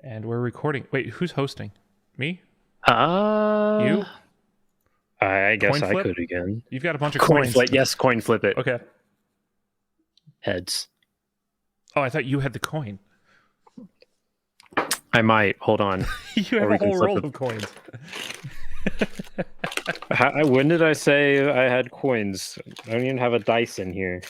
And we're recording. Wait, who's hosting? Me? Uh, You? I guess Coin I flip? could again. You've got a bunch of Coin coins. flip. Yes, coin flip it. Okay. Heads. Oh, I thought you had the coin. I might. Hold on. You have Or a we can whole flip roll it. of coins. When did I say I had coins? I don't even have a dice in here.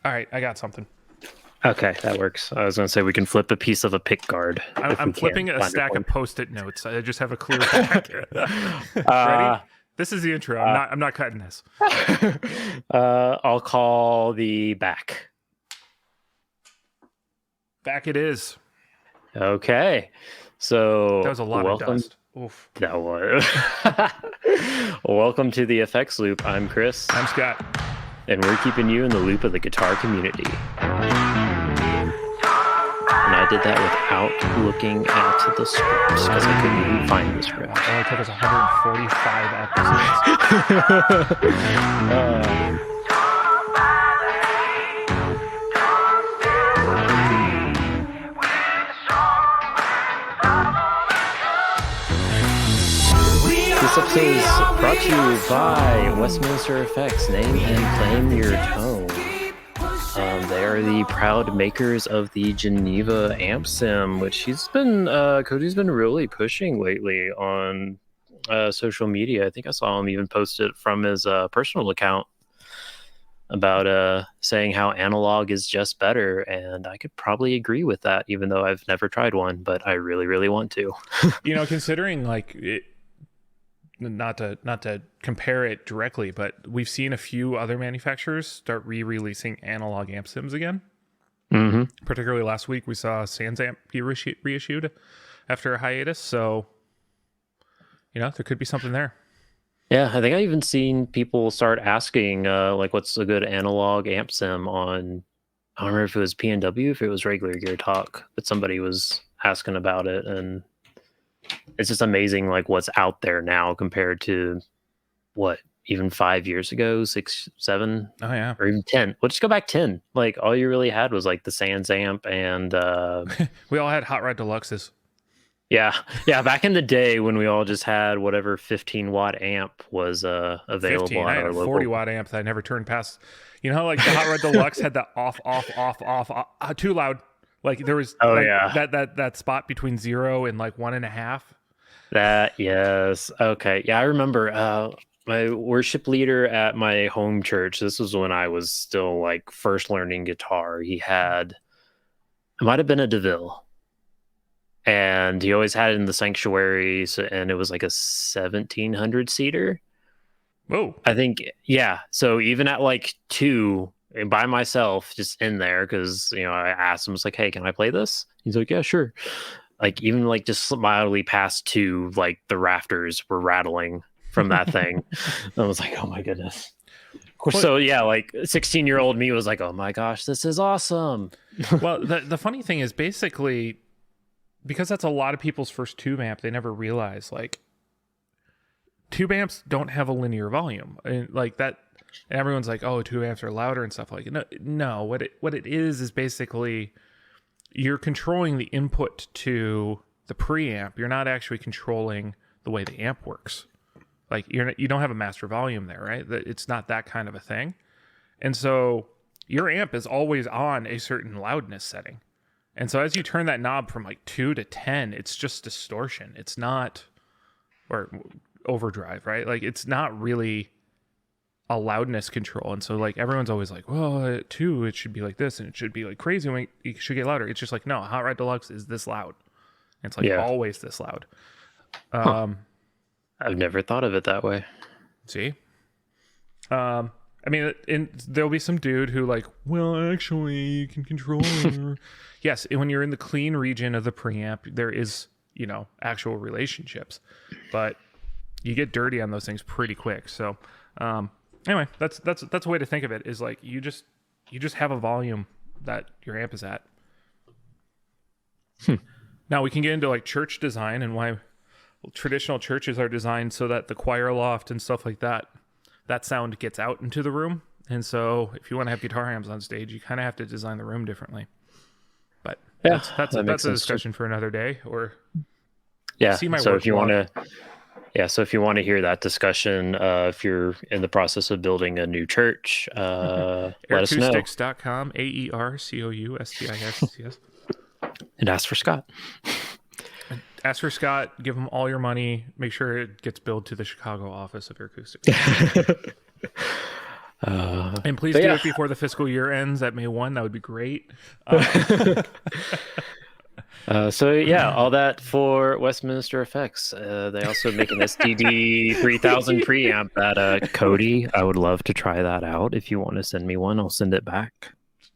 All right, I got something. Okay, that works. I was going to say we can flip a piece of a pick guard. I'm flipping a stack of Post-it notes. I just have a clear back. Ready? This is the intro. I'm not cutting this. I'll call the back. Back it is. Okay. So That was a lot welcome. of dust. Oof. That was. Welcome to the Effects Loop. I'm Chris. I'm Scott. And we're keeping you in the loop of the guitar community. And I did that without looking at the scripts because I couldn't even find the script. It only took us 145 episodes. This episode is brought to you by Westminster Effects. Name and claim your tone. They are the proud makers of the Geneva Amp Sim, which Cody's been really pushing lately on social media. I think I saw him even post it from his personal account about saying how analog is just better, and I could probably agree with that, even though I've never tried one, but I really, really want to. Considering like it. Not to compare it directly, but we've seen a few other manufacturers start re-releasing analog amp sims again. Mm-hmm. Particularly last week, we saw Sans Amp be reissued after a hiatus. So, there could be something there. Yeah, I think I even seen people start asking, what's a good analog amp sim on, I don't remember if it was PNW, if it was regular Gear Talk, but somebody was asking about it, and it's just amazing, like, what's out there now compared to even 5 years ago, 6, 7, oh yeah, or even 10. Well, just go back 10. Like, all you really had was like the Sans Amp and we all had Hot Rod Deluxes. Yeah, back in the day when we all just had whatever 15-watt amp was available. 15. I had a 40-watt amp that I never turned past. You know how like the Hot Rod Deluxe had the off, too loud. Like there was that spot between 0 and like 1.5. That, yes. Okay. Yeah, I remember my worship leader at my home church. This was when I was still like first learning guitar. It might have been a DeVille. And he always had it in the sanctuary, and it was like a 1,700 seater. Whoa. I think, yeah. So even at like 2, by myself, just in there, because I asked him, it's like, hey, can I play this? He's like, yeah, sure. Like even like just mildly past 2, like the rafters were rattling from that thing. I was like, oh my goodness. So yeah, like 16-year-old me was like, oh my gosh, this is awesome. Well, the funny thing is basically, because that's a lot of people's first tube amp, they never realize like tube amps don't have a linear volume, and like that. And everyone's like, "Oh, tube amps are louder and stuff like it." No. What it is basically you're controlling the input to the preamp. You're not actually controlling the way the amp works. Like you don't have a master volume there, right? It's not that kind of a thing. And so your amp is always on a certain loudness setting. And so as you turn that knob from like 2 to 10, it's just distortion. It's not, or overdrive, right? Like it's not really a loudness control. And so like everyone's always like, well, at 2 it should be like this and it should be like crazy when it should get louder. It's just like, no, Hot Rod Deluxe is this loud. And it's like always this loud. I've never thought of it that way. See? I mean, there'll be some dude who like, well, actually you can control your... Yes, when you're in the clean region of the preamp, there is, actual relationships, but you get dirty on those things pretty quick. So, anyway, that's a way to think of it, is like you just have a volume that your amp is at. Now we can get into like church design and why traditional churches are designed so that the choir loft and stuff like that sound gets out into the room And so if you want to have guitar amps on stage, you kind of have to design the room differently. But Yeah, that's that a makes sense. discussion for another day. Or Yeah. see my So work if you blog. want to, yeah. So if you want to hear that discussion, if you're in the process of building a new church, let us know Aircoustics.com, AERCOUSTICS. and ask for Scott. Ask for Scott, give him all your money, make sure it gets billed to the Chicago office of Air Acoustics. And please do it before the fiscal year ends at May 1. That would be great. So yeah, all that for Westminster Effects. They also make an STD 3000 preamp that Cody. I would love to try that out. If you want to send me one, I'll send it back.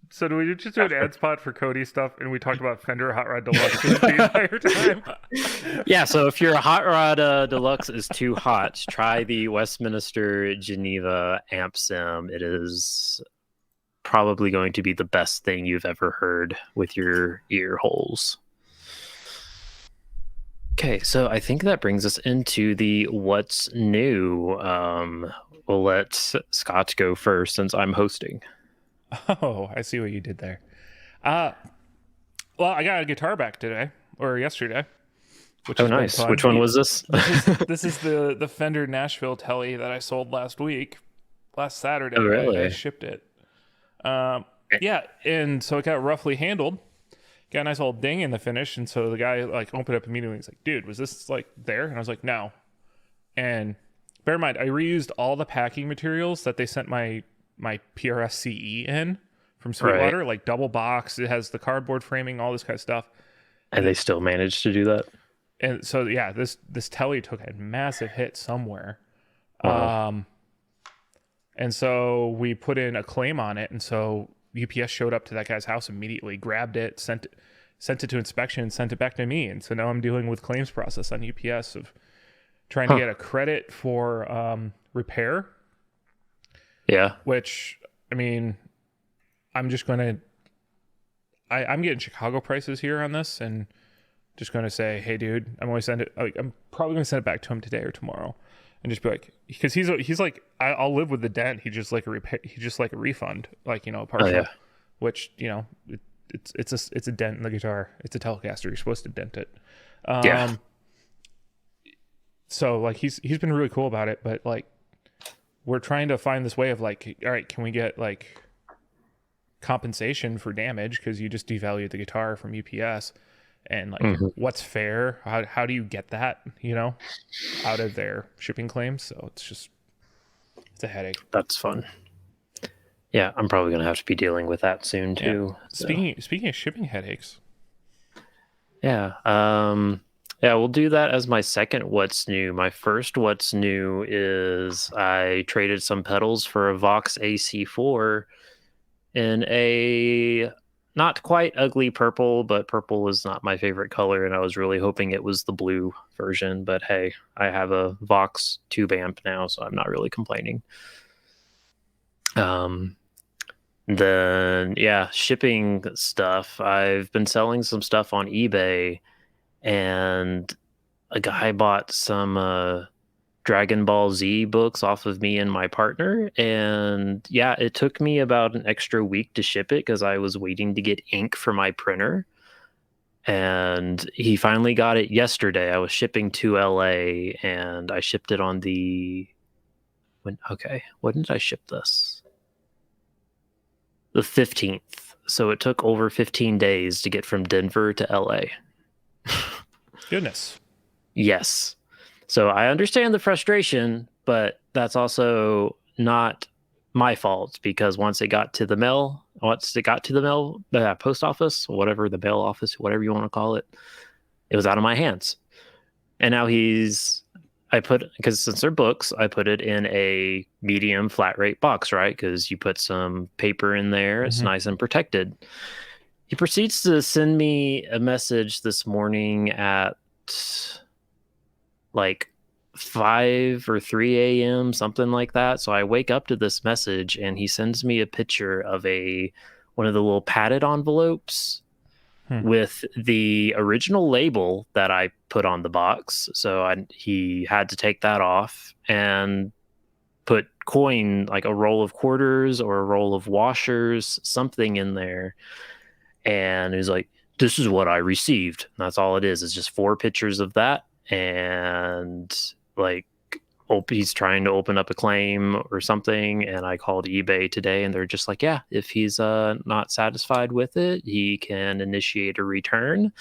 So do we just do an ad spot for Cody stuff, and we talked about Fender Hot Rod Deluxe the entire time? Yeah, so if your Hot Rod Deluxe is too hot, try the Westminster Geneva Amp Sim. It is probably going to be the best thing you've ever heard with your ear holes. Okay, so I think that brings us into the what's new. We'll let Scott go first since I'm hosting. Oh, I see what you did there. Well, I got a guitar back today or yesterday. Which oh, nice. Which one was this? This is the Fender Nashville Telly that I sold last Saturday. Oh, really? I shipped it. Yeah, and so it got roughly handled. Got a nice old ding in the finish, and so the guy like opened up immediately. He's like, "Dude, was this like there?" And I was like, "No." And bear in mind, I reused all the packing materials that they sent my PRS CE in from Sweetwater, like double box. It has the cardboard framing, all this kind of stuff. And they still managed to do that. And so yeah, this Telly took a massive hit somewhere. Wow. And so we put in a claim on it, and so UPS showed up to that guy's house immediately, grabbed it, sent it to inspection, and sent it back to me. And so now I'm dealing with claims process on UPS of trying to get a credit for repair. Yeah. Which, I mean, I'm just going to... I'm getting Chicago prices here on this, and just going to say, hey, dude, I'm probably going to send it back to him today or tomorrow. And just be like, because he's like, I'll live with the dent. He just like a repair. He just like a refund, like, you know, a partial. Oh, yeah. Which, you know, it's a dent in the guitar. It's a Telecaster. You're supposed to dent it. Yeah. So like he's been really cool about it, but like we're trying to find this way of like, all right, can we get like compensation for damage because you just devalued the guitar from UPS? And like, what's fair? How do you get that, you know, out of their shipping claims? So it's a headache. That's fun. Yeah, I'm probably gonna have to be dealing with that soon too. Yeah. Speaking of shipping headaches. Yeah. Yeah, we'll do that as my second what's new. My first what's new is I traded some pedals for a Vox AC4 in a not quite ugly purple, but purple is not my favorite color, and I was really hoping it was the blue version. But hey, I have a Vox tube amp now, so I'm not really complaining. Then yeah, shipping stuff. I've been selling some stuff on eBay, and a guy bought some Dragon Ball Z books off of me and my partner. And yeah, it took me about an extra week to ship it because I was waiting to get ink for my printer. And he finally got it yesterday. I was shipping to LA and I shipped it on when did I ship this? The 15th. So it took over 15 days to get from Denver to LA. Goodness. Yes. So I understand the frustration, but that's also not my fault because once it got to the post office, whatever, the mail office, whatever you want to call it, it was out of my hands. And now because since they're books, I put it in a medium flat rate box, right? Because you put some paper in there, it's nice and protected. He proceeds to send me a message this morning at like 5 or 3 a.m., something like that. So I wake up to this message and he sends me a picture of one of the little padded envelopes with the original label that I put on the box. So he had to take that off and put coin, like a roll of quarters or a roll of washers, something in there. And he's like, this is what I received. And that's all it is. It's just 4 pictures of that. And like, he's trying to open up a claim or something. And I called eBay today and they're just like, yeah, if he's not satisfied with it, he can initiate a return.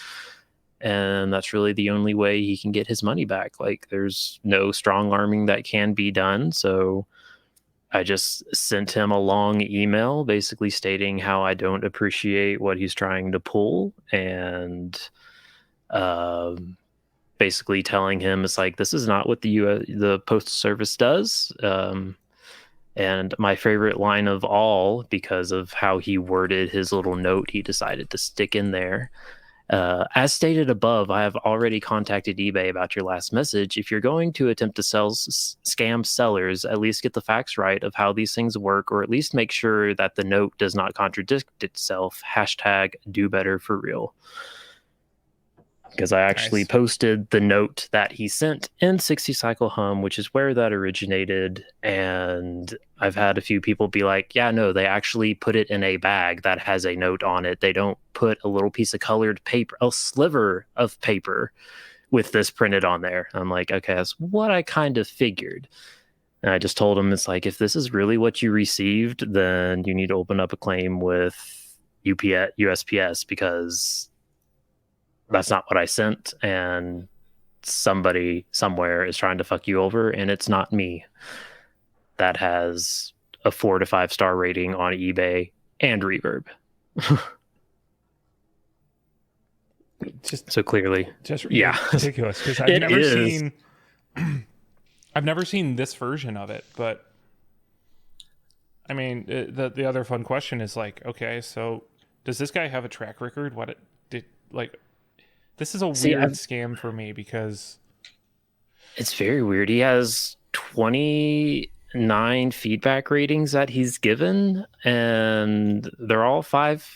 And that's really the only way he can get his money back. Like, there's no strong arming that can be done. So I just sent him a long email basically stating how I don't appreciate what he's trying to pull, and basically telling him it's like, this is not what the Postal Service does. And my favorite line of all, because of how he worded his little note he decided to stick in there. As stated above, I have already contacted eBay about your last message. If you're going to attempt to scam sellers, at least get the facts right of how these things work, or at least make sure that the note does not contradict itself. Hashtag do better for real. Because I actually posted the note that he sent in 60 Cycle Hum, which is where that originated. And I've had a few people be like, yeah, no, they actually put it in a bag that has a note on it. They don't put a little piece of colored paper, a sliver of paper with this printed on there. I'm like, okay, that's what I kind of figured. And I just told him, it's like, if this is really what you received, then you need to open up a claim with USPS, because that's not what I sent, and somebody somewhere is trying to fuck you over, and it's not me. That has a 4 to 5 star rating on eBay and Reverb. So clearly, ridiculous. Because I've never seen this version of it. But I mean, the other fun question is like, okay, so does this guy have a track record? This is a weird scam for me, because it's very weird. He has 29 feedback ratings that he's given, and they're all 5.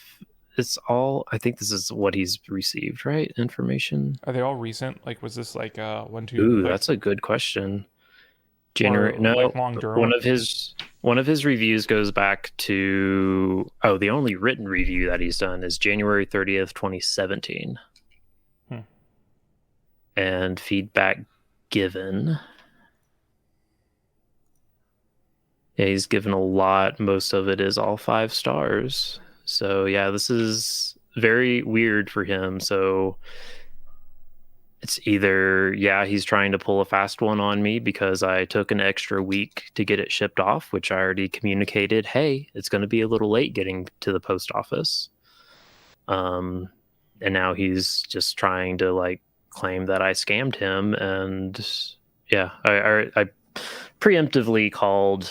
I think this is what he's received, right? Information. Are they all recent? Like, was this like 1, 2? Ooh, that's a good question. One of his reviews goes back to the only written review that he's done is January 30th, 2017. And feedback given. Yeah, he's given a lot. Most of it is all 5 stars. So yeah, this is very weird for him. So it's either, he's trying to pull a fast one on me because I took an extra week to get it shipped off, which I already communicated, hey, it's going to be a little late getting to the post office. And now he's just trying to like claim that I scammed him. And I preemptively called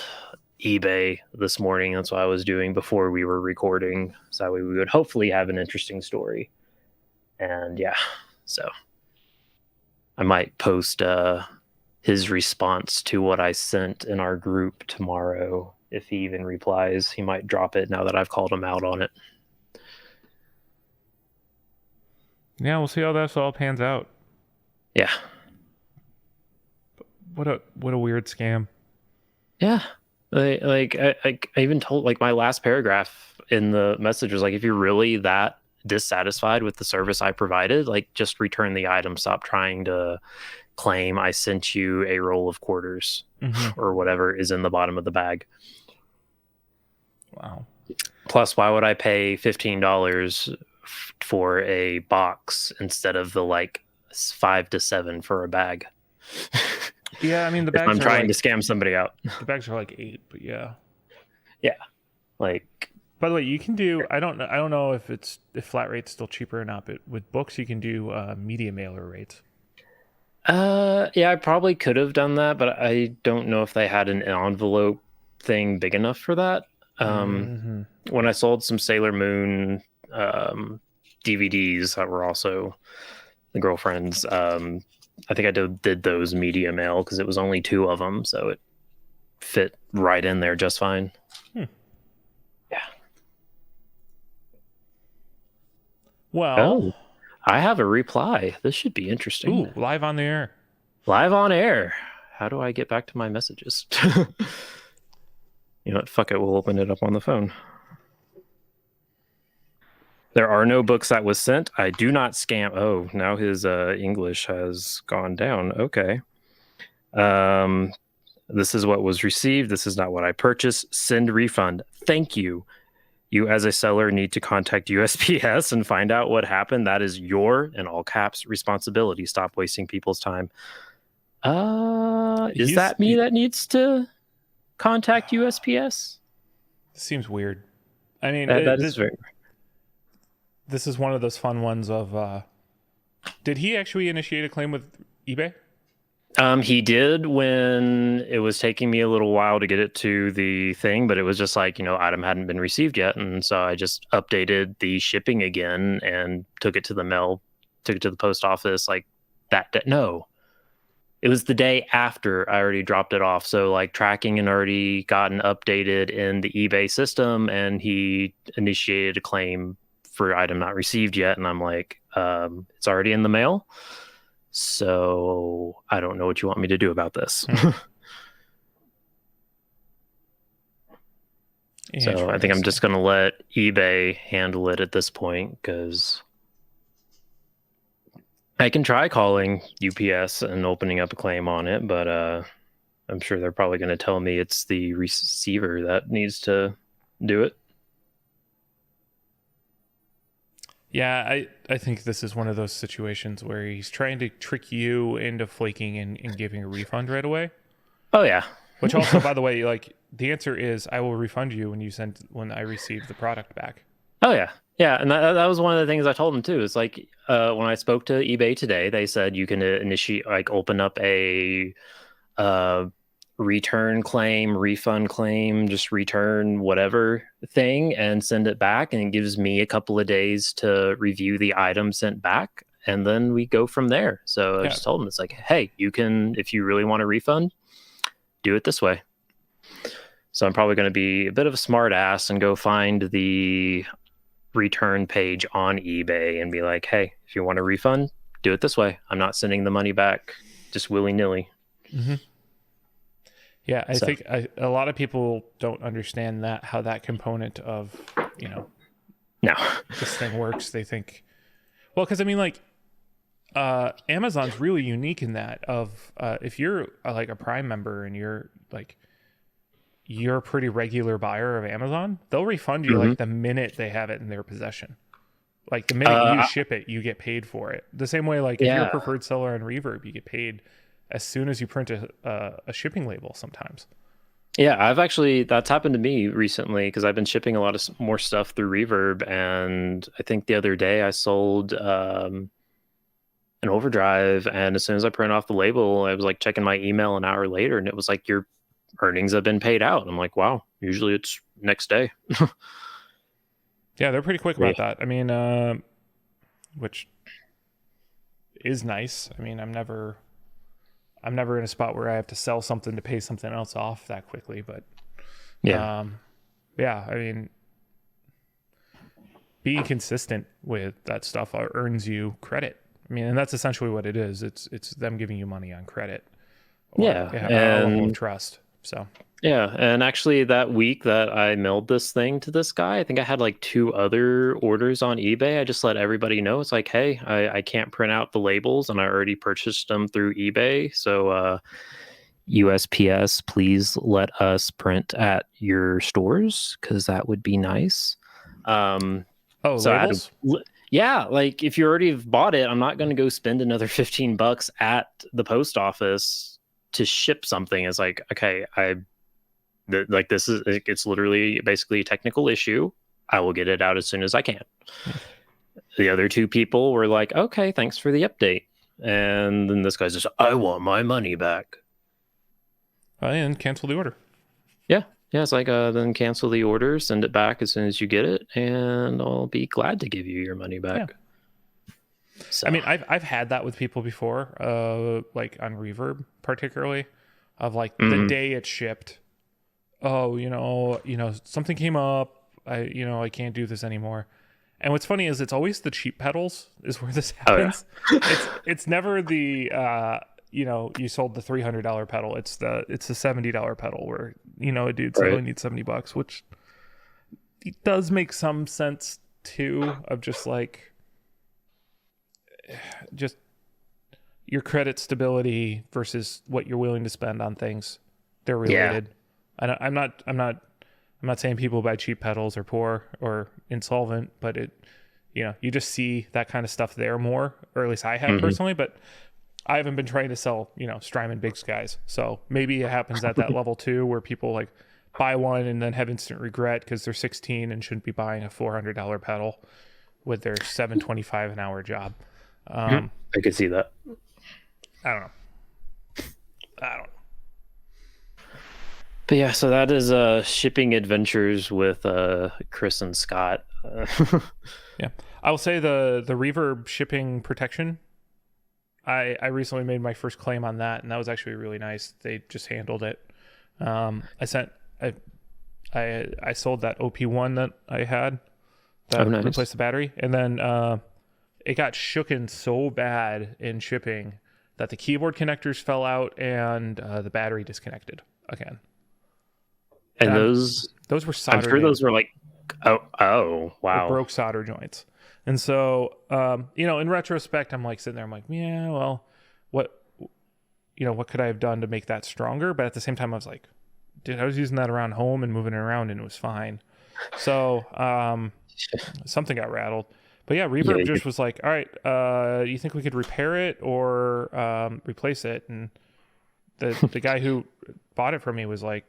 eBay this morning. That's what I was doing before we were recording, so that way we would hopefully have an interesting story. And so I might post his response to what I sent in our group tomorrow. If he even replies, he might drop it now that I've called him out on it. Yeah, we'll see how this all pans out. Yeah. What a weird scam. Yeah. I even told, like, my last paragraph in the message was like, if you're really that dissatisfied with the service I provided, like, just return the item. Stop trying to claim I sent you a roll of quarters or whatever is in the bottom of the bag. Wow. Plus, why would I pay $15 for a box instead of the like 5 to 7 for a bag? Yeah, I mean, the bags I'm trying to scam somebody out. The bags are like 8, but yeah. Like, by the way, you can do, I don't know if flat rate's still cheaper or not, but with books you can do media mailer rates. I probably could have done that, but I don't know if they had an envelope thing big enough for that. When I sold some Sailor Moon DVDs that were also the girlfriend's, I think I did those media mail because it was only 2 of them, so it fit right in there just fine. Yeah. Well, I have a reply. This should be interesting. Ooh, live on the air. Live on air. How do I get back to my messages? You know what? Fuck it. We'll open it up on the phone. There are no books that was sent. I do not scam. Oh, now his English has gone down. Okay. This is what was received. This is not what I purchased. Send refund. Thank you. You, as a seller, need to contact USPS and find out what happened. That is your, in all caps, responsibility. Stop wasting people's time. Is that me that needs to contact USPS? Seems weird. I mean, that is very. This is one of those fun ones of. Did he actually initiate a claim with eBay? He did when it was taking me a little while to get it to the thing, but it was just like, item hadn't been received yet. And so I just updated the shipping again and took it to the mail, took it to the post office like that. No, it was the day after I already dropped it off. So like tracking had already gotten updated in the eBay system, and he initiated a claim for item not received yet. And I'm like, it's already in the mail. So I don't know what you want me to do about this. So I think I'm just going to let eBay handle it at this point, because I can try calling UPS and opening up a claim on it, but I'm sure they're probably going to tell me it's the receiver that needs to do it. Yeah, I think this is one of those situations where he's trying to trick you into flaking and giving a refund right away. Oh, yeah. Which also, by the way, like the answer is I will refund you when I receive the product back. Oh, yeah. Yeah, and that was one of the things I told them, too. It's like when I spoke to eBay today, they said you can initiate, like open up a return claim, refund claim, just return whatever thing and send it back, and it gives me a couple of days to review the item sent back, and then we go from there. So I just told them, it's like, hey, you can, if you really want a refund, do it this way. So I'm probably going to be a bit of a smart ass and go find the return page on eBay and be like, hey, if you want a refund, do it this way. I'm not sending the money back just willy-nilly. Mm-hmm. Yeah, I think a lot of people don't understand how that component of, no, this thing works. They think, well, because I mean, like, Amazon's really unique in that of if you're like a Prime member and you're a pretty regular buyer of Amazon, they'll refund you like the minute they have it in their possession. Like the minute you ship it, you get paid for it. The same way, like if you're a preferred seller on Reverb, you get paid as soon as you print a shipping label sometimes. Yeah, that's happened to me recently because I've been shipping a lot of more stuff through Reverb, and I think the other day I sold an overdrive, and as soon as I print off the label, I was like checking my email an hour later, and it was like, your earnings have been paid out. I'm like, wow, usually it's next day. Yeah, they're pretty quick about that. I mean, which is nice. I mean, I'm never in a spot where I have to sell something to pay something else off that quickly, but yeah, I mean, being consistent with that stuff earns you credit. I mean, and that's essentially what it is. It's them giving you money on credit. And trust. So yeah, and actually that week that I mailed this thing to this guy, I think I had like 2 other orders on eBay. I just let everybody know. It's like, hey, I can't print out the labels, and I already purchased them through eBay. So USPS, please let us print at your stores, because that would be nice. So labels? Yeah, like if you already have bought it, I'm not going to go spend another $15 at the post office to ship something. It's like, okay, it's literally basically a technical issue. I will get it out as soon as I can. The other 2 people were like, okay, thanks for the update. And then this guy's just, I want my money back. And cancel the order. Yeah. It's like, then cancel the order, send it back as soon as you get it, and I'll be glad to give you your money back. Yeah. So. I mean, I've had that with people before, like on Reverb particularly, of like the day it shipped. Oh, something came up. I can't do this anymore. And what's funny is it's always the cheap pedals is where this happens. Oh, yeah. It's never the you sold the $300 pedal. It's the $70 pedal where a dude said, Right. "Oh, I need $70," which it does make some sense too. Of just like just your credit stability versus what you're willing to spend on things. They're related. I'm not saying people buy cheap pedals are poor or insolvent, but you just see that kind of stuff there more, or at least I have personally. But I haven't been trying to sell Strymon Big Skies, so maybe it happens at that level too, where people like buy one and then have instant regret because they're 16 and shouldn't be buying a $400 pedal with their $725 an hour job. I could see that. I don't know. But yeah, so that is shipping adventures with Chris and Scott. Yeah, I will say the Reverb shipping protection. I recently made my first claim on that, and that was actually really nice. They just handled it. I sold that OP1 that I had that nice. replaced the battery, and then it got shooken so bad in shipping that the keyboard connectors fell out and the battery disconnected again. And those were soldered. I'm sure those were like, oh wow, it broke solder joints. And so, in retrospect, I'm like sitting there, I'm like, yeah, well, what could I have done to make that stronger? But at the same time, I was like, dude, I was using that around home and moving it around and it was fine. So, something got rattled. But yeah, Reverb just was like, all right, you think we could repair it or replace it? And the guy who bought it from me was like,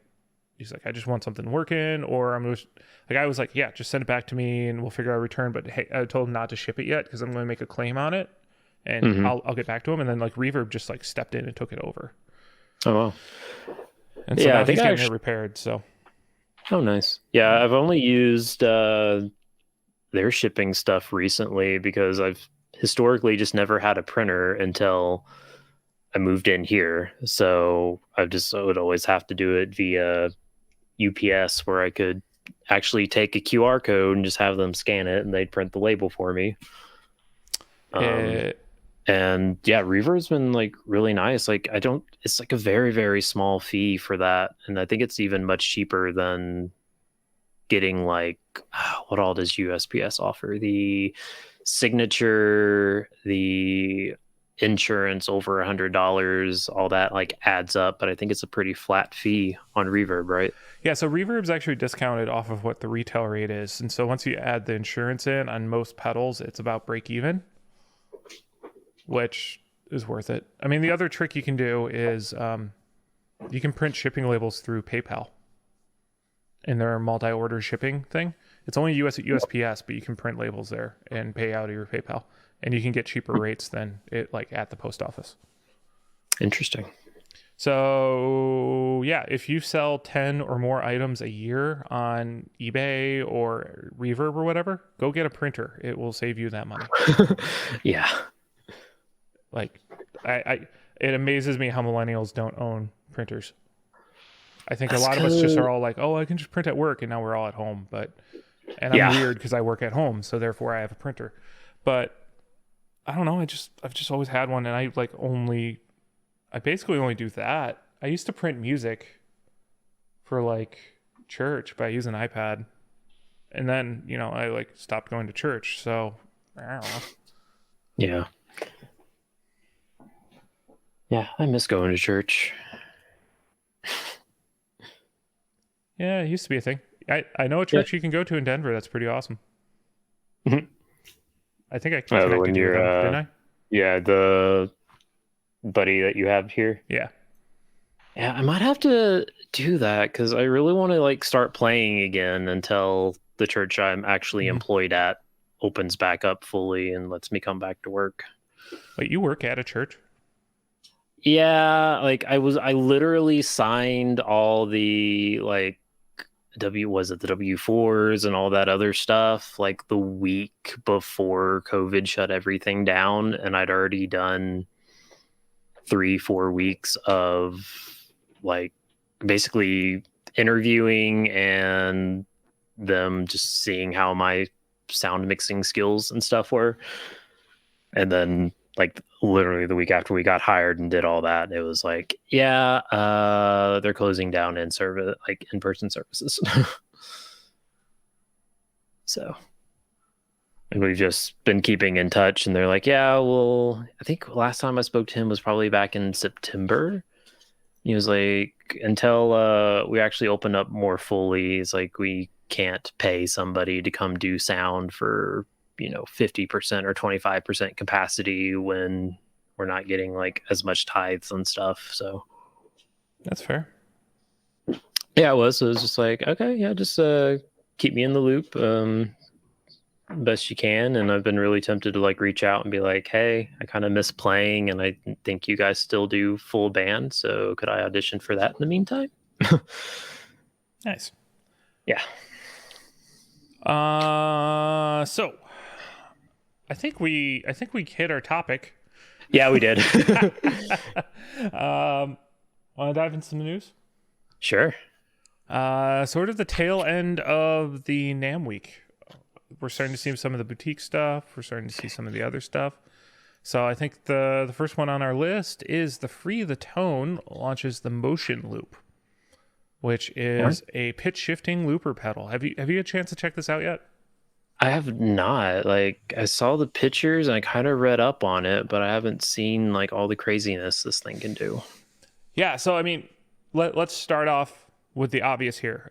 he's like, I just want something working, or I was like, yeah, just send it back to me and we'll figure out a return. But hey, I told him not to ship it yet because I'm going to make a claim on it, and I'll get back to him. And then like Reverb just like stepped in and took it over. Oh wow. And so I think he's getting it repaired. So. Oh nice. Yeah, I've only used their shipping stuff recently because I've historically just never had a printer until I moved in here. So I would always have to do it via UPS, where I could actually take a QR code and just have them scan it and they'd print the label for me. And yeah, Reverb's been like really nice. Like it's like a very, very small fee for that. And I think it's even much cheaper than getting like, what all does USPS offer? The signature, the insurance over $100, all that like adds up, but I think it's a pretty flat fee on Reverb, right? Yeah, so Reverb's actually discounted off of what the retail rate is, and so once you add the insurance in on most pedals, it's about break even, which is worth it. I mean, the other trick you can do is you can print shipping labels through PayPal in their multi-order shipping thing. It's only USPS, but you can print labels there and pay out of your PayPal. And you can get cheaper rates than it like at the post office. Interesting. So yeah, if you sell 10 or more items a year on eBay or Reverb or whatever, go get a printer. It will save you that money. Yeah. Like it amazes me how millennials don't own printers. I think a lot of us just are all like, oh, I can just print at work, and now we're all at home. And I'm weird because I work at home, so therefore I have a printer. But I don't know. I've just always had one, and I basically only do that. I used to print music for like church, but I use an iPad, and then I like stopped going to church. So I don't know. Yeah. Yeah, I miss going to church. Yeah, it used to be a thing. I know a church you can go to in Denver. That's pretty awesome. I think I connected you with them, didn't I? Yeah, the buddy that you have here. Yeah. Yeah, I might have to do that because I really want to like start playing again until the church I'm actually employed at opens back up fully and lets me come back to work. Wait, you work at a church? Yeah, like I literally signed all the like the W4s and all that other stuff like the week before COVID shut everything down, and I'd already done 3-4 weeks of like basically interviewing and them just seeing how my sound mixing skills and stuff were. And then like literally the week after we got hired and did all that, it was like, yeah, they're closing down in-person services. So we've just been keeping in touch, and they're like, yeah, well, I think last time I spoke to him was probably back in September. He was like, until we actually open up more fully, it's like we can't pay somebody to come do sound for 50% or 25% capacity when we're not getting like as much tithes and stuff. So That's fair. yeah, it was just like, okay, yeah, just keep me in the loop best you can. And I've been really tempted to like reach out and be like, hey, I kind of miss playing, and I think you guys still do full band, so could I audition for that in the meantime? Nice. Yeah. So I think we hit our topic. Yeah, we did. Want to dive into some news? Sure. Sort of the tail end of the NAMM week. We're starting to see some of the boutique stuff. We're starting to see some of the other stuff. So I think the first one on our list is the Free the Tone launches the Motion Loop, which is a pitch shifting looper pedal. Have you had a chance to check this out yet? I have not. Like, I saw the pictures and I kind of read up on it, but I haven't seen like all the craziness this thing can do. Yeah. So I mean, let's start off with the obvious here.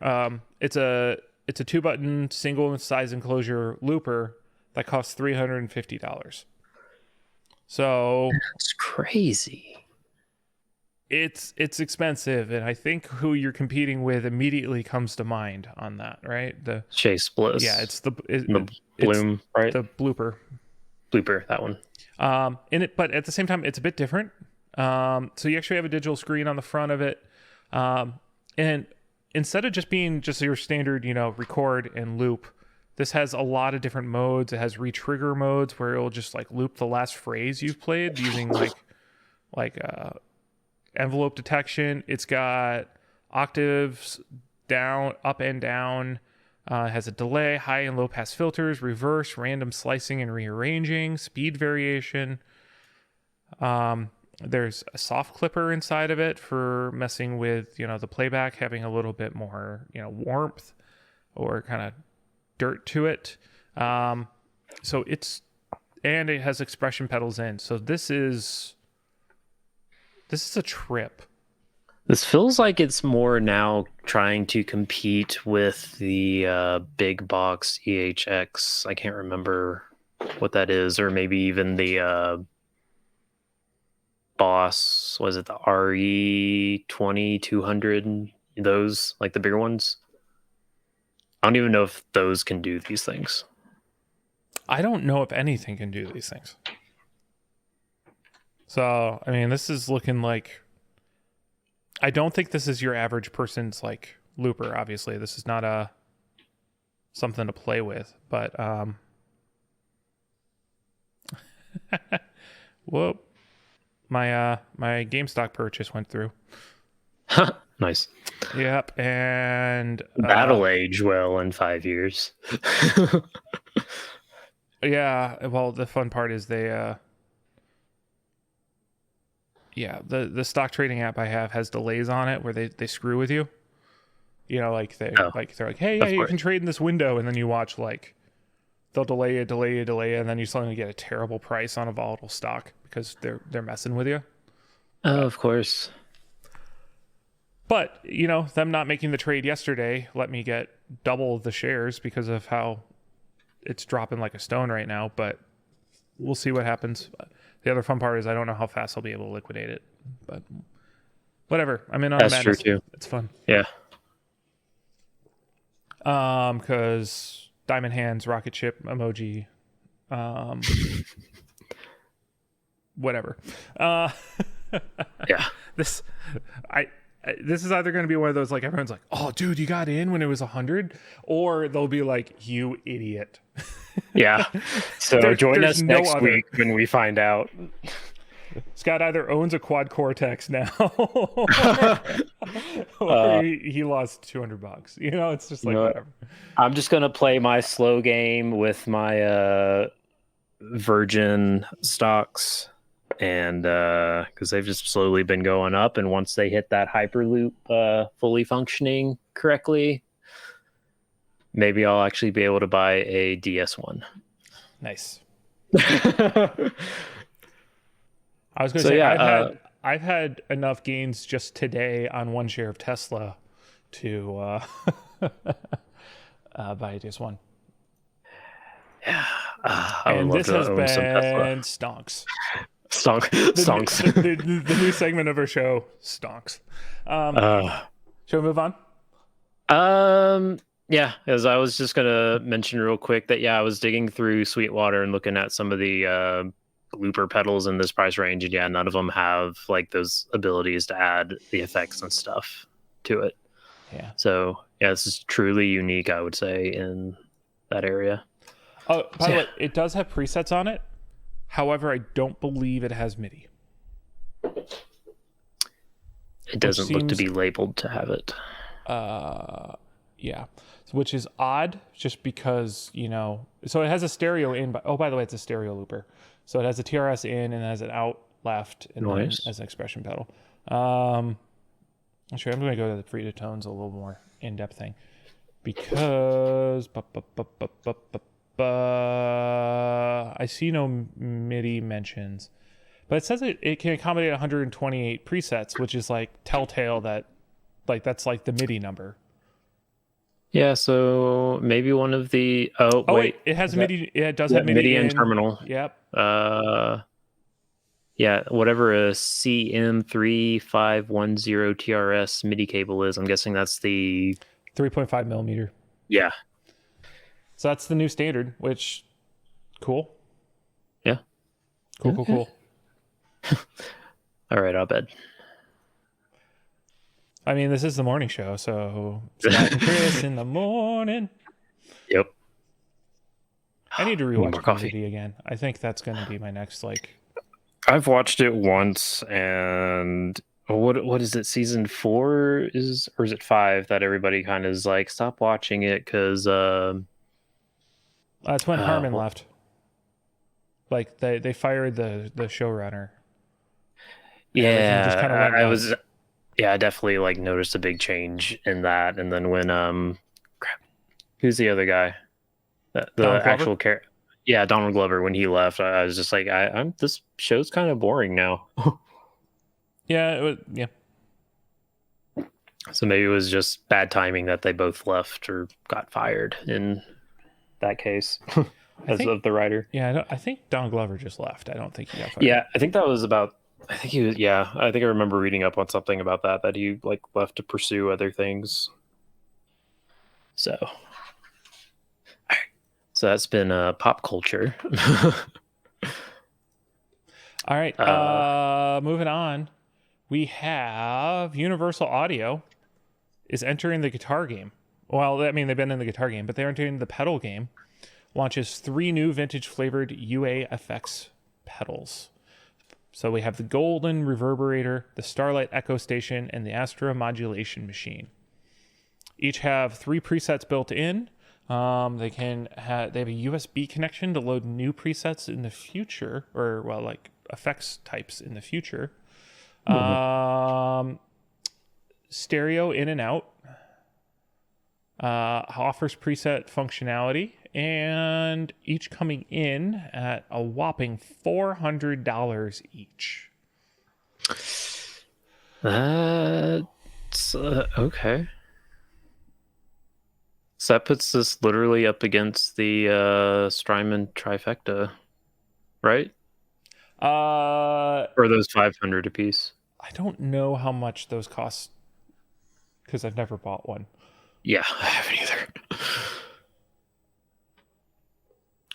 It's a 2-button single size enclosure looper that costs $350. So That's crazy. It's expensive, and I think who you're competing with immediately comes to mind on that, right? The Chase Bliss. Yeah, it's the Bloom, right? The blooper, that one. But at the same time, it's a bit different. So you actually have a digital screen on the front of it, and instead of just being just your standard, record and loop, this has a lot of different modes. It has re-trigger modes where it'll just like loop the last phrase you've played using like envelope detection. It's got octaves down, up and down. It has a delay, high and low pass filters, reverse, random slicing and rearranging, speed variation. There's a soft clipper inside of it for messing with, the playback, having a little bit more, warmth or kind of dirt to it. And it has expression pedals in. So this is a trip. This feels like it's more now trying to compete with the big box EHX. I can't remember what that is, or maybe even the Boss, was it the RE20-200? Those, like the bigger ones? I don't even know if those can do these things. I don't know if anything can do these things. So, I mean, this is looking like... I don't think this is your average person's, like, looper, obviously. This is not something to play with, but... Whoa. My GameStop purchase went through. Nice. Yep, and... That'll age well in 5 years. Yeah, well, the fun part is they... the stock trading app I have has delays on it where they screw with you. They're like, hey, yeah, you can trade in this window, and then you watch like they'll delay you, and then you suddenly get a terrible price on a volatile stock because they're messing with you. Oh, of course. But them not making the trade yesterday let me get double the shares because of how it's dropping like a stone right now. But we'll see what happens. The other fun part is I don't know how fast I'll be able to liquidate it, but whatever. I'm in on That's madness. true too. It's fun. Yeah. Because diamond hands, rocket ship emoji, whatever. Yeah. This is either going to be one of those like everyone's like, oh, dude, you got in when it was 100, or they'll be like, you idiot. Yeah. So join us next week when we find out. Scott either owns a quad cortex now, or he lost $200. It's just like whatever. I'm just gonna play my slow game with my Virgin stocks and because they've just slowly been going up, and once they hit that Hyperloop fully functioning correctly, maybe I'll actually be able to buy a DS1. Nice. I was going to say, yeah, I've had enough gains just today on one share of Tesla to buy a DS1. Yeah, I And would love this to has own been some Tesla. Stonks. Stonks. The new segment of our show, Stonks. Shall we move on? Yeah, as I was just gonna mention real quick that I was digging through Sweetwater and looking at some of the looper pedals in this price range, and none of them have like those abilities to add the effects and stuff to it. Yeah. So this is truly unique, I would say, in that area. Oh, by the way, it does have presets on it. However, I don't believe it has MIDI. It doesn't look to be labeled to have it. Yeah, which is odd, just because so it has a stereo in. Oh, by the way, it's a stereo looper, so it has a TRS in and it has an out left, and then as an expression pedal. Actually, I'm going to go to the Frida tones a little more in-depth thing, because I see no MIDI mentions, but it says it can accommodate 128 presets, which is like telltale that that's like the MIDI number. Yeah, so maybe one of the wait, it has MIDI. It does have MIDI and terminal. Yep. Whatever a CM3510 TRS MIDI cable is, I'm guessing that's the 3.5 millimeter. Yeah. So that's the new standard, which cool. Yeah. Cool. All right, I'll bed. I mean, this is the morning show, so Scott and Chris in the morning. Yep. I need to rewatch Community again. I think that's going to be my next I've watched it once, and what is it? Season 4 or is it 5 that everybody kind of is like, stop watching it because that's when Harmon left. Like they fired the showrunner. Yeah, just kind of I was. Yeah, I definitely noticed a big change in that, and then when who's the other guy? The actual character. Yeah, Donald Glover. When he left, I was just like, I'm this show's kind of boring now. Yeah. So maybe it was just bad timing that they both left or got fired in that case, of the writer. Yeah, I think Don Glover just left. I don't think he got fired. Yeah, I think that was about. I think he was. Yeah, I think I remember reading up on something about that he left to pursue other things. So, all right. So that's been pop culture. All right. Moving on, we have Universal Audio is entering the guitar game. Well, I mean, they've been in the guitar game, but they're entering the pedal game. Launches 3 new vintage flavored UA FX pedals. So we have the Golden Reverberator, the Starlight Echo Station, and the Astra Modulation Machine. Each have 3 presets built in. They have a USB connection to load new presets in the future, or effects types in the future. Stereo in and out. Offers preset functionality, and each coming in at a whopping $400 each. That's okay. So that puts this literally up against the Strymon trifecta, right? Or those 500 a piece. I don't know how much those cost because I've never bought one. Yeah, I haven't either.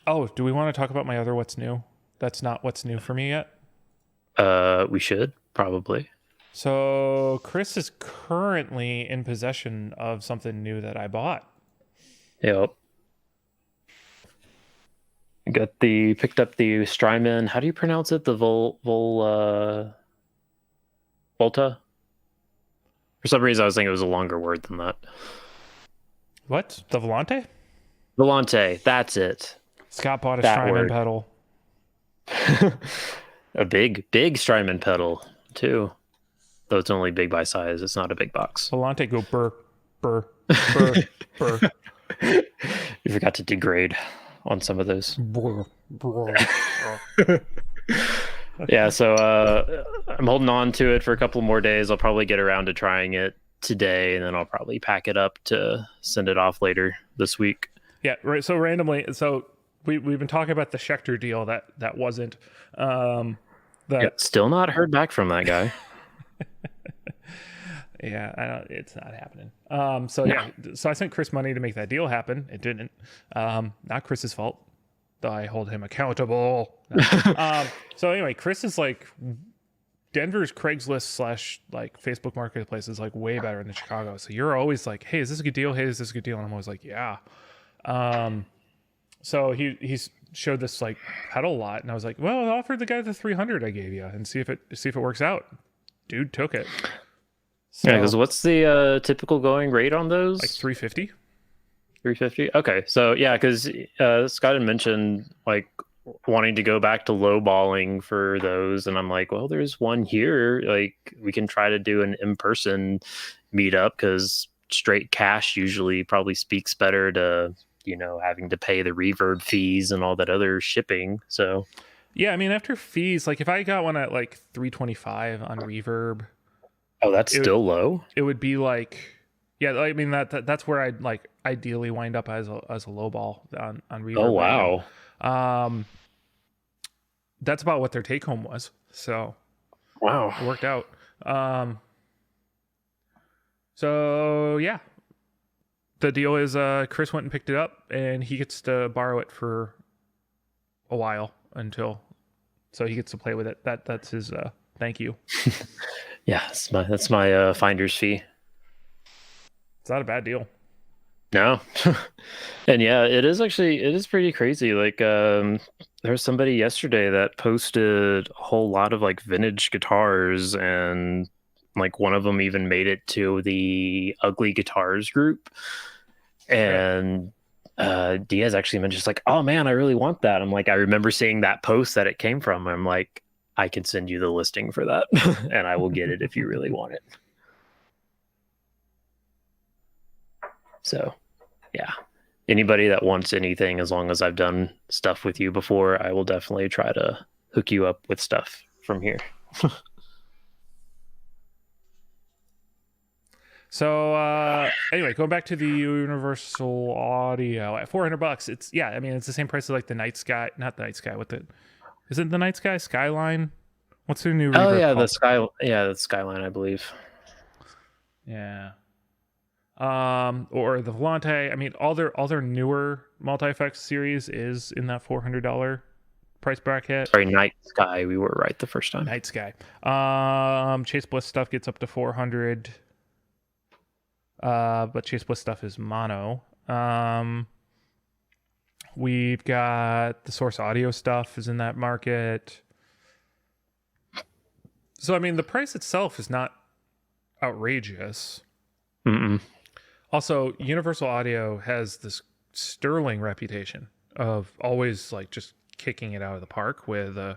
Oh, do we want to talk about my other what's new? That's not what's new for me yet. We should probably. So Chris is currently in possession of something new that I bought. Yep. Picked up the Strymon. How do you pronounce it? The Volta? For some reason, I was thinking it was a longer word than that. What? The Volante? Volante. That's it. Scott bought a Strymon pedal. A big Strymon pedal too. Though it's only big by size, it's not a big box. Volante go burr, burr, burr, burr. You forgot to degrade on some of those. Brr, brr. Yeah, so I'm holding on to it for a couple more days. I'll probably get around to trying it today, and then I'll probably pack it up to send it off later this week. Yeah, right. So randomly, we've been talking about the Schecter deal that wasn't. Still not heard back from that guy. Yeah, it's not happening. So I sent Chris money to make that deal happen. It didn't. Not Chris's fault. I hold him accountable. So anyway, Chris is like Denver's Craigslist / like Facebook Marketplace is like way better than Chicago. So you're always like, hey, is this a good deal? Hey, is this a good deal? And I'm always like, yeah. So he's showed this like pedal lot, and I was like, well, I'll offer the guy the 300 I gave you and see if it works out. Dude took it. So, yeah, because what's the typical going rate on those? Like 350. 350. Okay, so yeah, because Scott had mentioned like wanting to go back to lowballing for those, and I'm like, well, there's one here. Like we can try to do an in-person meetup because straight cash usually probably speaks better to having to pay the reverb fees and all that other shipping. So yeah, I mean after fees, like if I got one at like 325 on reverb. Oh, that's still low. It would be like, yeah, I mean that's where I'd like ideally wind up as a low ball on reverb. Oh wow. That's about what their take home was. So wow, it worked out. So yeah, the deal is Chris went and picked it up, and he gets to borrow it for a while so he gets to play with it. That's his thank you. Yeah, that's my finder's fee. It's not a bad deal. No. And yeah, it is pretty crazy. Like there was somebody yesterday that posted a whole lot of like vintage guitars, and like one of them even made it to the Ugly Guitars group. And Diaz actually mentioned just like, oh man, I really want that. I'm like, I remember seeing that post that it came from. I'm like, I can send you the listing for that and I will get it if you really want it. So yeah, anybody that wants anything, as long as I've done stuff with you before, I will definitely try to hook you up with stuff from here. So anyway, going back to the Universal Audio at $400, it's it's the same price as like the Night Sky, not the Night Sky. Is it the Night Sky Skyline? What's their new? Oh yeah, called? The Skyline, I believe. Yeah. Or the Volante. I mean, all their newer multi-effects series is in that $400 price bracket. Sorry, Night Sky. We were right the first time. Night Sky. Chase Bliss stuff gets up to $400. But Chase Bliss stuff is mono. We've got the Source Audio stuff is in that market. So, I mean, the price itself is not outrageous. Mm-mm. Also, Universal Audio has this sterling reputation of always like just hitting it out of the park with all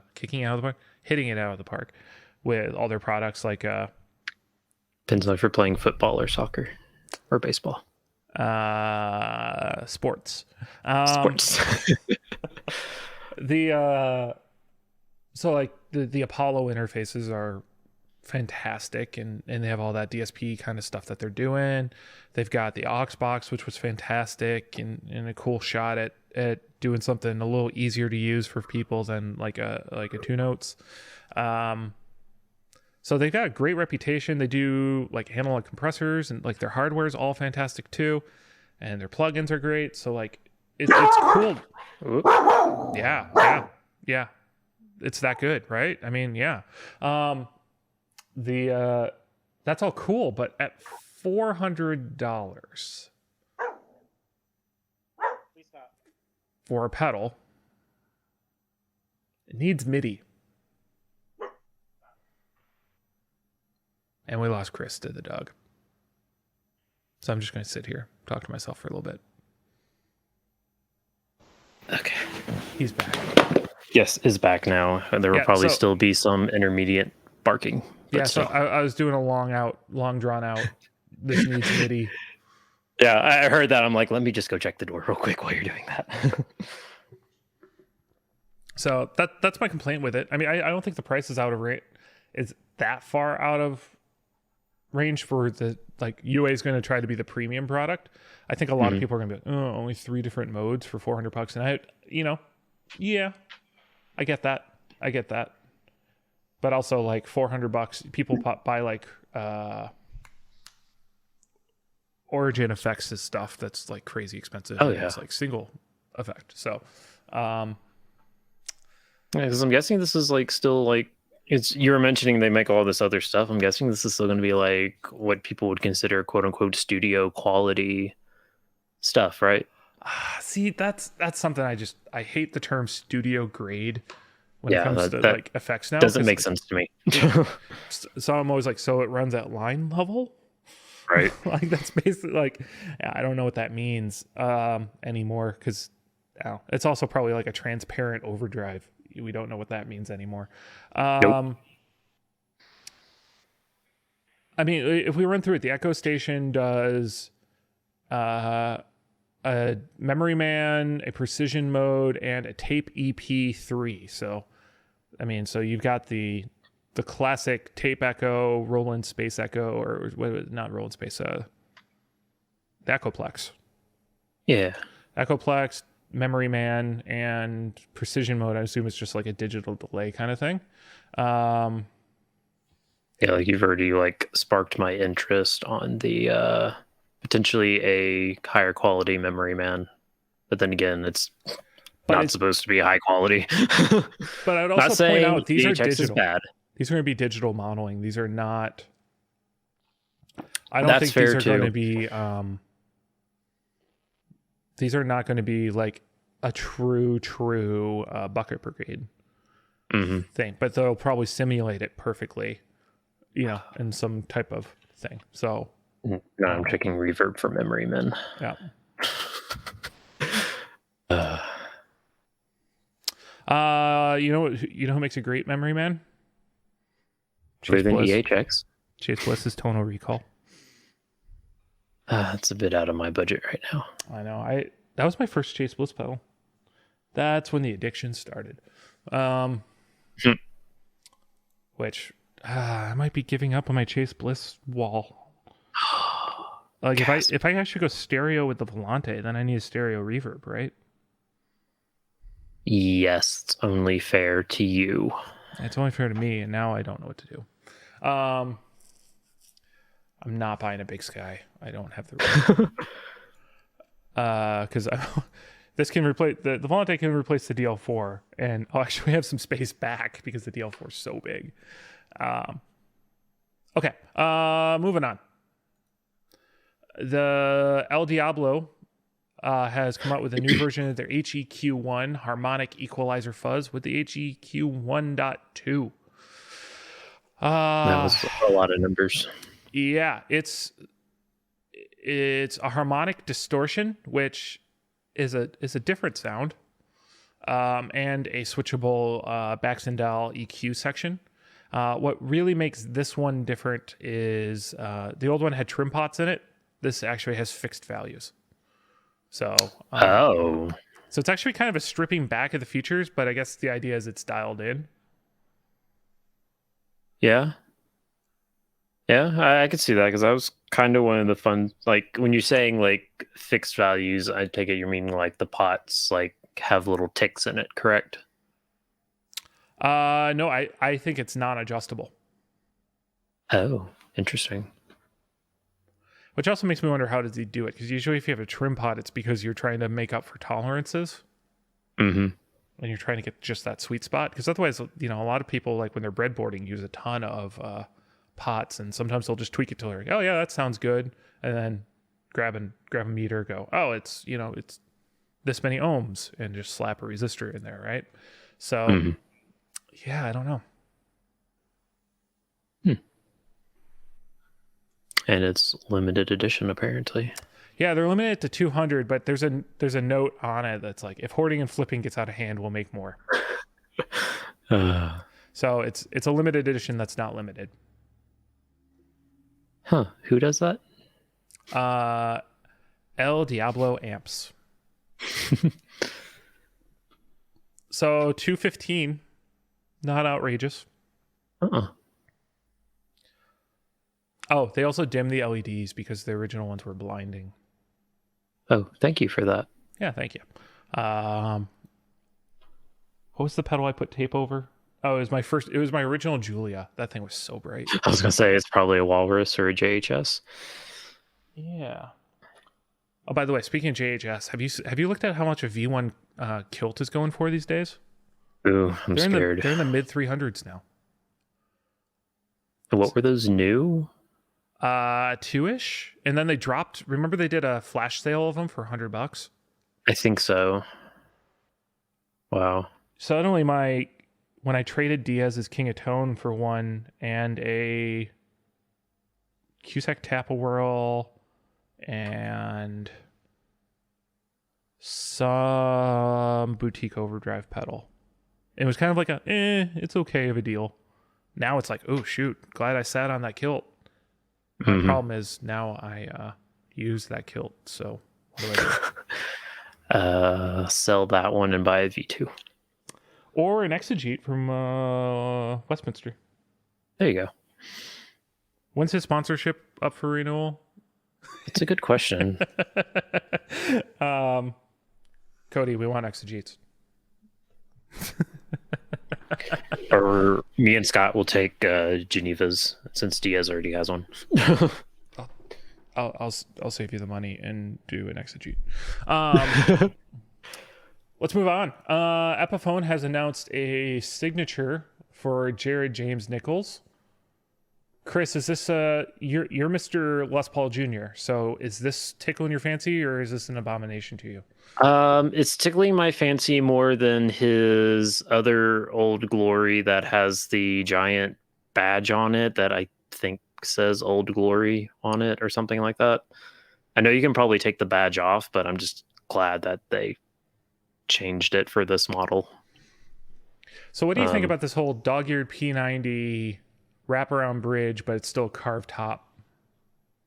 their products like depends on if you're playing football or soccer or baseball. Sports. So like the Apollo interfaces are fantastic, and they have all that DSP kind of stuff that they're doing. They've got the aux box, which was fantastic and a cool shot at doing something a little easier to use for people than like a two notes. So they've got a great reputation. They do like analog compressors, and like their hardware is all fantastic too, and their plugins are great. So like it's cool. Yeah. It's that good, right? I mean, yeah. That's all cool, but at $400 for a pedal, it needs MIDI. And we lost Chris to the dog. So I'm just going to sit here, talk to myself for a little bit. Okay. He's back. Yes, is back now. There will Yeah, probably so still be some intermediate barking. But yeah, so still. I was doing a long drawn out. This needs MIDI. Yeah, I heard that. I'm like, let me just go check the door real quick while you're doing that. So that's my complaint with it. I mean, I don't think the price is out of rate. Is that far out of range for the like UA is going to try to be the premium product. I think a lot of people are going to be like, oh, only 3 different modes for $400, and yeah, I get that. But also like $400, people buy like Origin effects is stuff that's like crazy expensive. Oh, and yeah. It's like single effect. So, because I'm guessing this is like still like you were mentioning they make all this other stuff. I'm guessing this is still going to be like what people would consider quote unquote studio quality stuff, right? see, that's something I hate the term studio grade when it Yeah, comes to like effects now. Doesn't make sense to me. So I'm always like, so it runs at line level? Right. Like that's basically like, yeah, I don't know what that means anymore, because it's also probably like a transparent overdrive. We don't know what that means anymore. Nope. I mean, if we run through it, the Echo Station does a Memory Man, a Precision Mode, and a Tape EP3. So, I mean, so you've got the classic Tape Echo, Roland Space Echo, or not Roland Space, the Echoplex. Yeah. Echoplex, Memory Man, and Precision Mode. I assume it's just like a digital delay kind of thing. Yeah, like you've already like sparked my interest on the potentially a higher quality Memory Man, but then again, it's supposed to be high quality. But I would also point out these are digital. Is bad. These are going to be digital modeling. These are not. I don't think these are going to be. These are not going to be like a true bucket brigade thing, but they'll probably simulate it perfectly, in some type of thing. So no, I'm checking reverb for Memory Man. Yeah. Who makes a great Memory Man? Chase Bliss. EHX. Chase Bliss's Tonal Recall. That's a bit out of my budget right now. I know. That was my first Chase Bliss pedal. That's when the addiction started. Which I might be giving up on my Chase Bliss wall. Like if I actually go stereo with the Volante, then I need a stereo reverb, right? Yes, it's only fair to you. It's only fair to me, and now I don't know what to do. I'm not buying a Big Sky. I don't have the because this can replace the Volante can replace the DL4, and I'll actually have some space back because the DL4 is so big. Okay, moving on. The El Diablo has come out with a new version of their HEQ1 harmonic equalizer fuzz with the HEQ 1.2. That was a lot of numbers. Yeah, it's a harmonic distortion, which is a different sound, and a switchable Baxendale EQ section. What really makes this one different is the old one had trim pots in it. This actually has fixed values. So so it's actually kind of a stripping back of the features, but I guess the idea is it's dialed in. Yeah, I could see that, because that was kind of one of the fun, like when you're saying like fixed values, I take it you're meaning like the pots like have little ticks in it, correct? No, I think it's non-adjustable. Oh, interesting. Which also makes me wonder, how does he do it? Because usually if you have a trim pot, it's because you're trying to make up for tolerances. Mm-hmm. And you're trying to get just that sweet spot. Because otherwise, a lot of people, like when they're breadboarding, use a ton of pots, and sometimes they'll just tweak it till they're like, oh yeah, that sounds good, and then grab a meter, go, oh, it's it's this many ohms, and just slap a resistor in there, right? So yeah, I don't know. And it's limited edition, apparently. Yeah, they're limited to 200, but there's a note on it that's like, if hoarding and flipping gets out of hand, we'll make more. Uh, So it's a limited edition that's not limited. huh? Who does that? Uh, El Diablo amps. So 215, not outrageous. Uh-uh. Oh, they also dim the LEDs because the original ones were blinding. Oh, thank you for that. Yeah, thank you. What was the pedal I put tape over? Oh, it was my original Julia. That thing was so bright. I was gonna say it's probably a Walrus or a JHS. Yeah. Oh, by the way, speaking of JHS, have you looked at how much a V1 kilt is going for these days? Ooh, I'm scared. They're in the mid 300s now. What were those new? 2-ish, and then they dropped. Remember they did a flash sale of them for $100. I think so. Wow. Suddenly, when I traded Diaz's King of Tone for one and a Cusack Tap-A-Whirl and some boutique overdrive pedal, it was kind of like it's okay of a deal. Now it's like, oh shoot, glad I sat on that kilt. My problem is now I use that kilt. So what do I do? Sell that one and buy a V2. Or an Exegete from Westminster. There you go. When's his sponsorship up for renewal? It's a good question. Cody, we want Exegetes. Or me and Scott will take Geneva's since Diaz already has one. I'll save you the money and do an Exegete. Let's move on. Epiphone has announced a signature for Jared James Nichols. Chris, is this you're Mr. Les Paul Jr., so is this tickling your fancy or is this an abomination to you? It's tickling my fancy more than his other Old Glory that has the giant badge on it that I think says Old Glory on it or something like that. I know you can probably take the badge off, but I'm just glad that they changed it for this model. So what do you think about this whole dog-eared P90 wraparound bridge, but it's still carved top?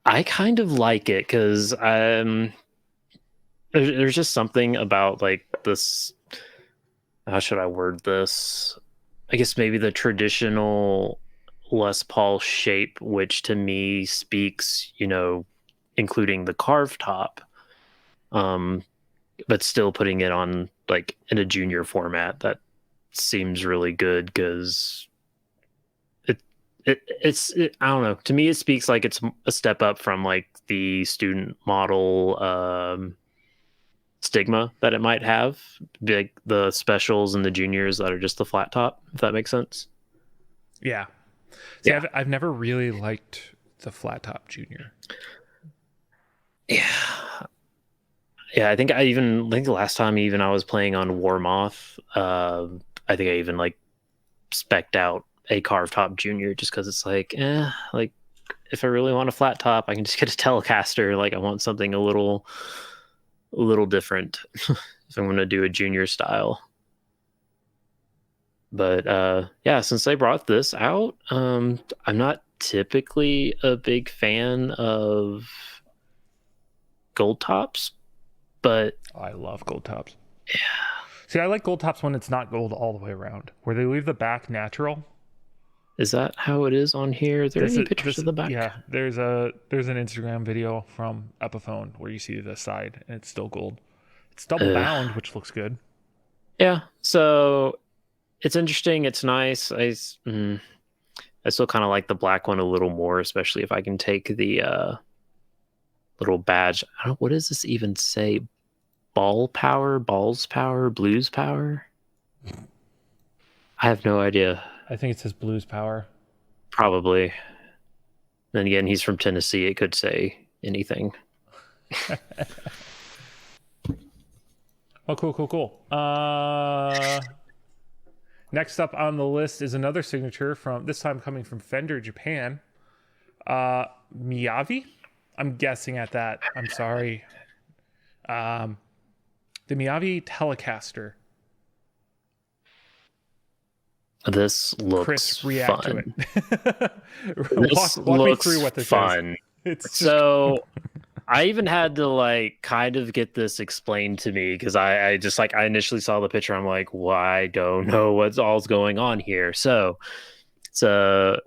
I kind of like it because there's just something about like this. How should I word this? I guess maybe the traditional Les Paul shape, which to me speaks, including the carved top, but still putting it on like in a junior format. That seems really good because it's I don't know. To me, it speaks like it's a step up from like the student model stigma that it might have, like the specials and the juniors that are just the flat top, if that makes sense. Yeah. See, I've never really liked the flat top junior. Yeah. I think the last time I was playing on Warmoth, I think I even like spec'd out a carved top junior just because it's like if I really want a flat top, I can just get a Telecaster. Like I want something a little different if I'm going to do a junior style. But since they brought this out, I'm not typically a big fan of gold tops, but I love gold tops. Yeah. See, I like gold tops when it's not gold all the way around, where they leave the back natural. Is that how it is on here? Are there any pictures of the back? Yeah, there's an Instagram video from Epiphone where you see the side and it's still gold. It's double bound, which looks good. Yeah, so it's interesting. It's nice. I still kind of like the black one a little more, especially if I can take the little badge. What does this even say? Balls power, blues power? I have no idea. I think it says blues power. Probably. Then again, he's from Tennessee. It could say anything. Oh, cool. Next up on the list is another signature from, this time coming from Fender Japan. Miyavi? I'm guessing at that. I'm sorry. The Miyavi Telecaster. This Chris, looks react to fun. it. This walk me looks through what this fun. is. It's just, So I even had to like kind of get this explained to me because I just like I initially saw the picture. I'm like, well, I don't know what's all's going on here. So it's a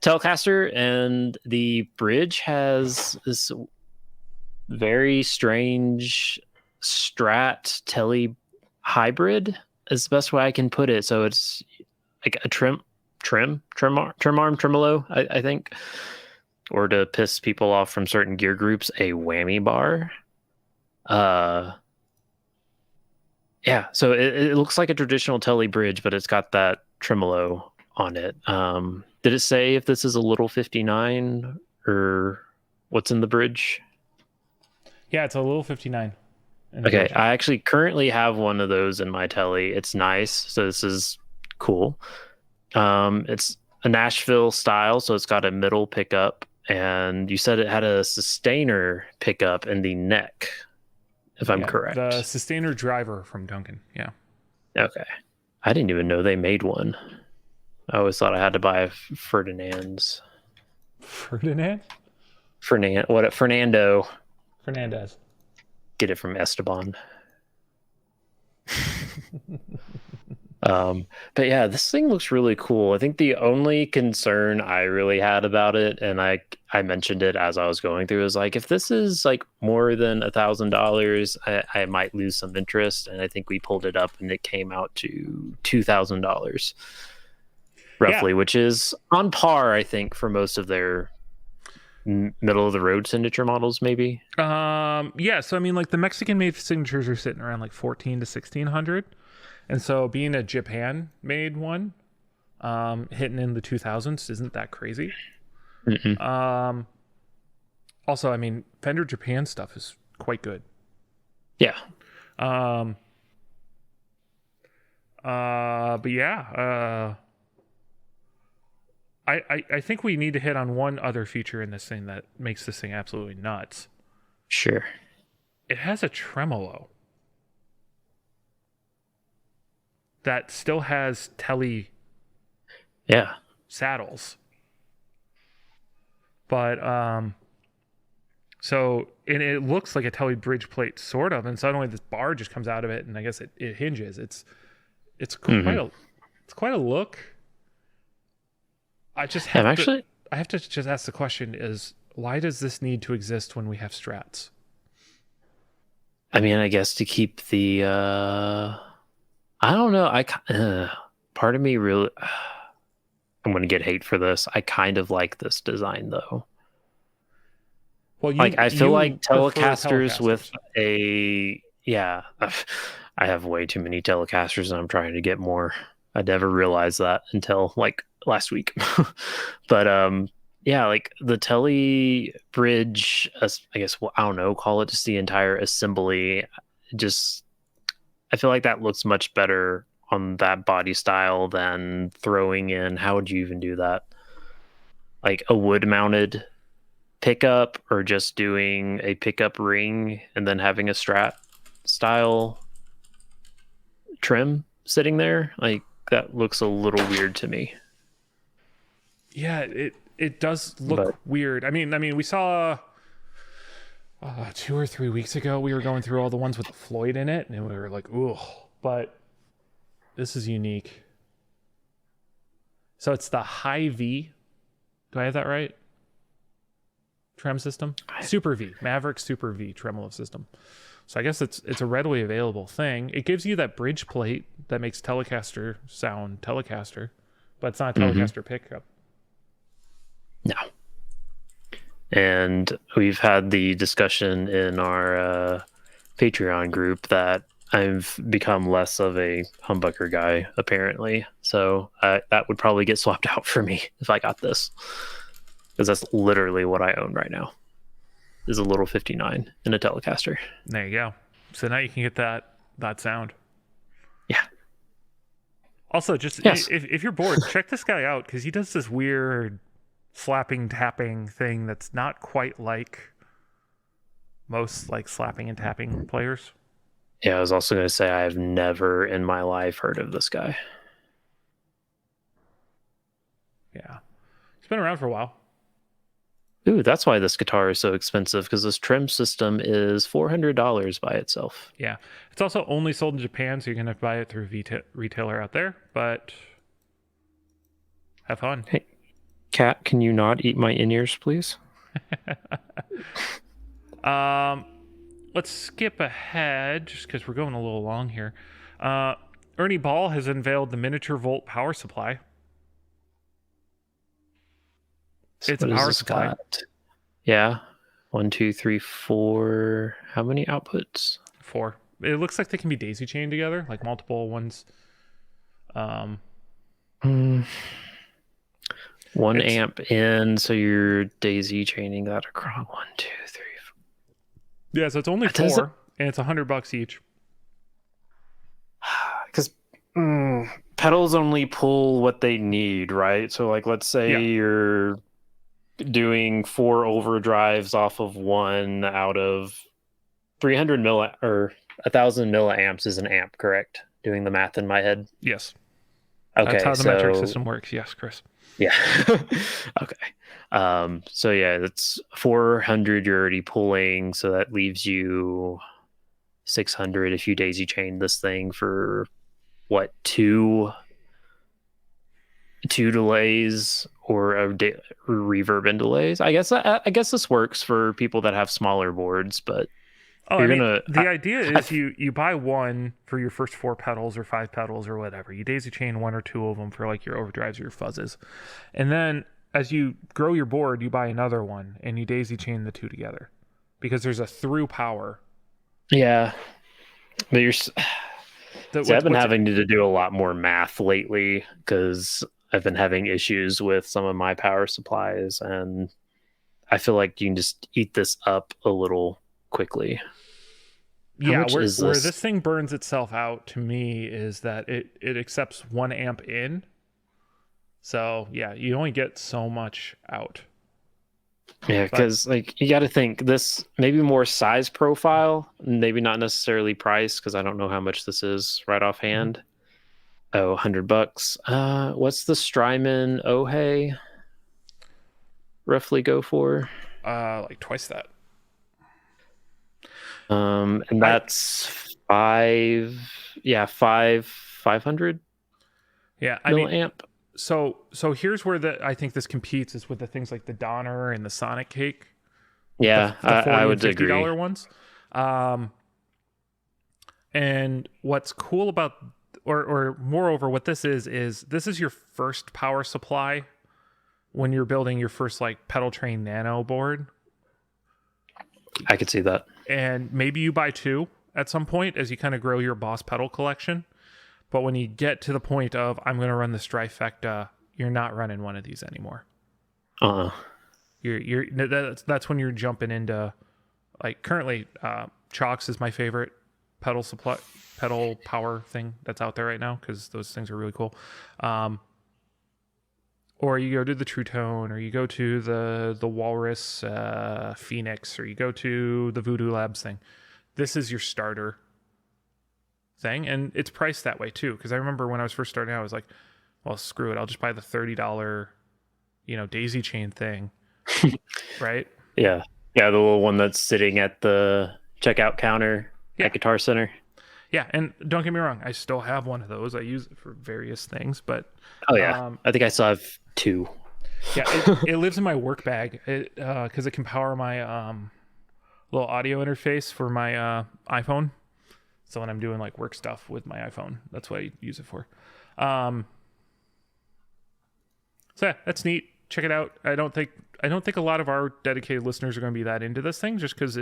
Telecaster, and the bridge has this very strange Strat Tele hybrid is the best way I can put it. So it's like a trim arm tremolo, I think, or to piss people off from certain gear groups, a whammy bar. Yeah, so it looks like a traditional Tele bridge, but it's got that tremolo on it. Did it say if this is a little 59 or what's in the bridge? yeah, it's a little 59. Okay, I actually currently have one of those in my Tele. It's nice, so this is cool. It's a Nashville style, so it's got a middle pickup, and you said it had a sustainer pickup in the neck, if I'm correct. The sustainer driver from Duncan. Yeah. Okay. I didn't even know they made one. I always thought I had to buy a Ferdinand's. Ferdinand? Fernando. Fernandez. Get it from Esteban. But yeah, this thing looks really cool. I think the only concern I really had about it, and I mentioned it as I was going through, is like if this is like more than $1,000, I might lose some interest. And I think we pulled it up and it came out to $2,000 roughly, which is on par, I think, for most of their middle of the road signature models, maybe. Yeah, so I mean, like the Mexican made signatures are sitting around like 14 to 1600. And so being a Japan made one, hitting in the 2000s isn't that crazy. Also, I mean, Fender Japan stuff is quite good. Yeah. But yeah, I think we need to hit on one other feature in this thing that makes this thing absolutely nuts. Sure. It has a tremolo that still has Tele saddles. But so and it looks like a Tele bridge plate sort of, and suddenly this bar just comes out of it, and I guess it hinges. It's quite a look. I have to just ask the question is, why does this need to exist when we have Strats? I mean, I guess to keep the I don't know. Part of me really I'm going to get hate for this. I kind of like this design though. Well, I feel like Telecasters with I have way too many Telecasters and I'm trying to get more. I never realized that until like last week. But like the Tele bridge, I guess, I don't know, call it just the entire assembly. I feel like that looks much better on that body style than throwing in, how would you even do that? Like a wood mounted pickup, or just doing a pickup ring and then having a Strat style trim sitting there. Like that looks a little weird to me. Yeah, it does look weird. I mean, we saw 2 or 3 weeks ago, we were going through all the ones with the Floyd in it, and we were like, ooh, but this is unique. So it's the High V. Do I have that right? Trem system? Super V. Maverick Super V tremolo system. So I guess it's a readily available thing. It gives you that bridge plate that makes Telecaster sound Telecaster, but it's not a Telecaster pickup. No. And we've had the discussion in our Patreon group that I've become less of a humbucker guy, apparently. So that would probably get swapped out for me if I got this. Because that's literally what I own right now. Is a little 59 in a Telecaster. There you go. So now you can get that sound. Yeah. Also, just if you're bored, check this guy out, because he does this weird slapping tapping thing that's not quite like most like slapping and tapping players. Yeah, I was also going to say I have never in my life heard of this guy. Yeah, it's been around for a while. Ooh, that's why this guitar is so expensive, because this trim system is $400 by itself. Yeah, it's also only sold in Japan, so you're gonna have to buy it through a retailer out there. But have fun. Hey, cat, can you not eat my in-ears, please? Let's skip ahead just because we're going a little long here. Ernie Ball has unveiled the miniature volt power supply. So It's a power supply. Yeah. 1, 2, 3, 4. How many outputs? 4. It looks like they can be daisy chained together, like multiple ones. 1 amp in, so you're daisy chaining that across 1, 2, 3, 4. Yeah, so it's only 4, and it's $100 each. Because pedals only pull what they need, right? So, like, let's say you're doing 4 overdrives off of 1 out of 300 or 1,000 milliamps is an amp, correct? Doing the math in my head. Yes. Okay, that's how the metric system works. Yes, Chris. Yeah. Okay. So yeah, that's 400 you're already pulling, so that leaves you 600 if you daisy chain this thing for what, two delays or reverb and delays. I guess this works for people that have smaller boards, but the idea is you buy one for your first 4 pedals or 5 pedals or whatever. You daisy chain 1 or 2 of them for like your overdrives or your fuzzes, and then as you grow your board, you buy another one and you daisy chain the 2 together because there's a through power. Yeah, but I've been having to do a lot more math lately because I've been having issues with some of my power supplies, and I feel like you can just eat this up a little quickly. Where this thing burns itself out to me is that it accepts 1 amp in. So yeah, you only get so much out. Yeah, because like you got to think this maybe more size profile, maybe not necessarily price, because I don't know how much this is right offhand. Oh, $100. What's the Strymon Ohe roughly go for? Like twice that. And that's 500. Yeah, milliamp. So here's where I think this competes is with the things like the Donner and the Sonic Cake. Yeah, the $40 I would and $50 agree. Ones. And what's cool about, or moreover, what this is this is your first power supply when you're building your first like pedal train nano board. I could see that. And maybe you buy 2 at some point as you kind of grow your Boss pedal collection. But when you get to the point of I'm going to run this trifecta, you're not running one of these anymore. That's when you're jumping into, like, currently Chalks is my favorite pedal power thing that's out there right now because those things are really cool. Or you go to the True Tone, or you go to the Walrus Phoenix, or you go to the Voodoo Labs thing. This is your starter thing, and it's priced that way too. Because I remember when I was first starting out, I was like, "Well, screw it, I'll just buy the $30, daisy chain thing." Right? Yeah, the little one that's sitting at the checkout counter at Guitar Center. Yeah, and don't get me wrong, I still have one of those. I use it for various things, but I think I still have 2. Yeah, it lives in my work bag because it can power my little audio interface for my iPhone. So when I'm doing like work stuff with my iPhone, that's what I use it for. So yeah, that's neat. Check it out. I don't think a lot of our dedicated listeners are going to be that into this thing, just because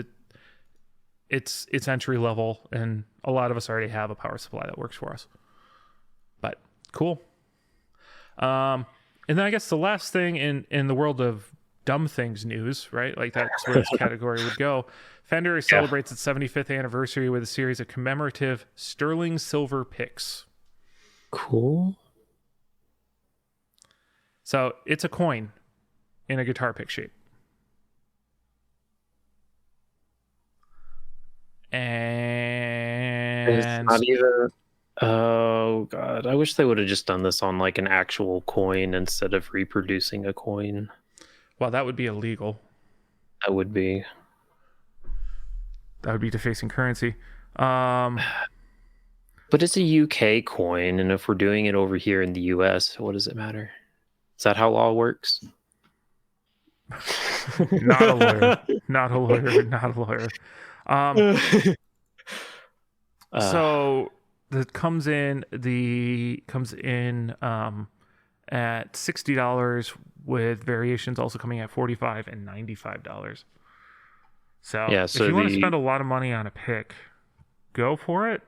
it's entry level, and a lot of us already have a power supply that works for us. But cool. And then I guess the last thing in the world of dumb things news, right? Like that's where this category would go. Fender celebrates its 75th anniversary with a series of commemorative sterling silver picks. Cool. So it's a coin in a guitar pick shape. And it's not even Oh god, I wish they would have just done this on like an actual coin instead of reproducing a coin. Well, that would be illegal. That would be. That would be defacing currency. Um, But it's a UK coin, and if we're doing it over here in the US, what does it matter? Is that how law works? not a lawyer. Not a lawyer. Not a lawyer. So that comes in at $60 with variations also coming at $45 and $95. So, Yeah, if so you want to spend a lot of money on a pick, go for it.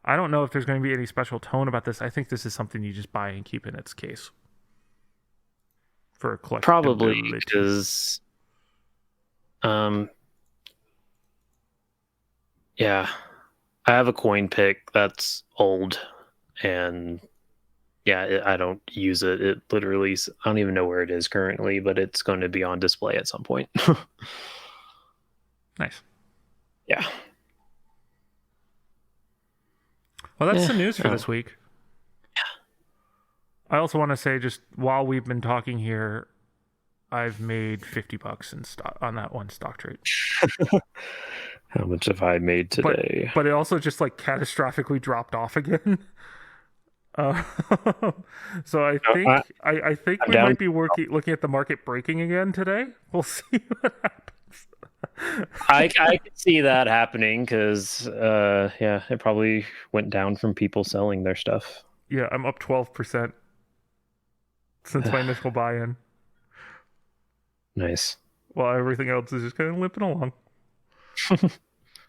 I don't know if there's going to be any special tone about this. I think this is something you just buy and keep in its case for a collectibility. probably because, yeah, I have a coin pick that's old, and yeah, I don't use it. It literally, I don't even know where it is currently, but it's going to be on display at some point. Nice. Yeah. Well, that's the news for this week. I also want to say, just while we've been talking here, I've made $50 in stock on that one stock trade. How much have I made today? But it also just like catastrophically dropped off again. So I think we might be looking at the market breaking again today. We'll see what happens. I can see that happening because yeah, it probably went down from people selling their stuff. Yeah, I'm up 12% since my initial buy-in. Nice. While everything else is just kind of limping along.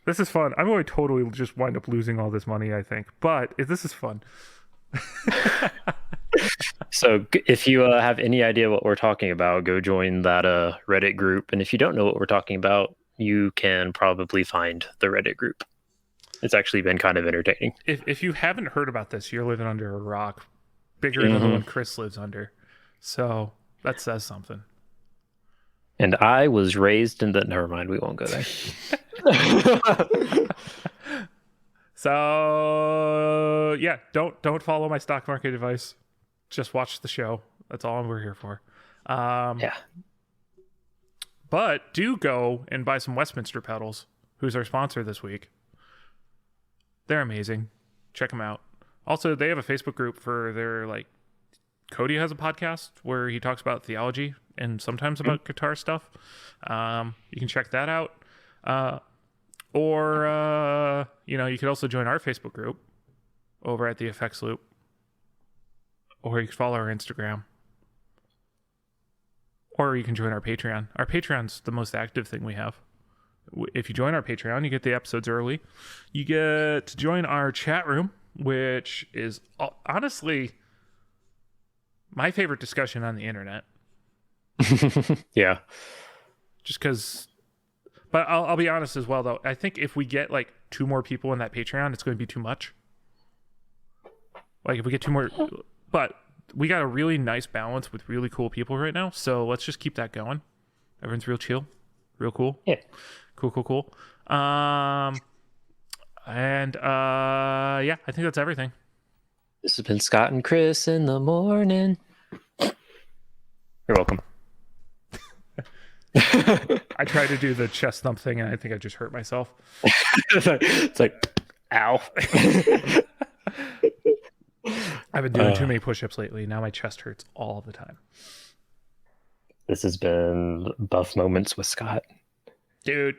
This is fun. I'm going to totally just wind up losing all this money, I think. But this is fun. So if you have any idea what we're talking about, go join that Reddit group. And if you don't know what we're talking about, you can probably find the Reddit group. It's actually been kind of entertaining. If you haven't heard about this, you're living under a rock bigger than the one Chris lives under. So that says something. And I was raised in the... Never mind, we won't go there. So yeah, don't follow my stock market advice. Just watch the show. That's all we're here for. Yeah. But do go and buy some Westminster pedals, who's our sponsor this week. They're amazing. Check them out. Also, they have a Facebook group for their, like, Cody has a podcast where he talks about theology and sometimes about guitar stuff. You can check that out. Or you could also join our Facebook group over at the Effects Loop. Or you can follow our Instagram. Or you can join our Patreon. Our Patreon's the most active thing we have. If you join our Patreon, you get the episodes early. You get to join our chat room, which is honestly my favorite discussion on the internet. Yeah. Just because... But I'll be honest as well, though. I think if we get like 2 more people in that Patreon, it's going to be too much. Like if we get 2 more... But we got a really nice balance with really cool people right now. So let's just keep that going. Everyone's real chill. Real cool. Yeah. Cool. Yeah, I think that's everything. This has been Scott and Chris in the morning. You're welcome. I tried to do the chest thump thing and I think I just hurt myself. It's like, ow. I've been doing too many push-ups lately. Now my chest hurts all the time. This has been Buff Moments with Scott. Dude.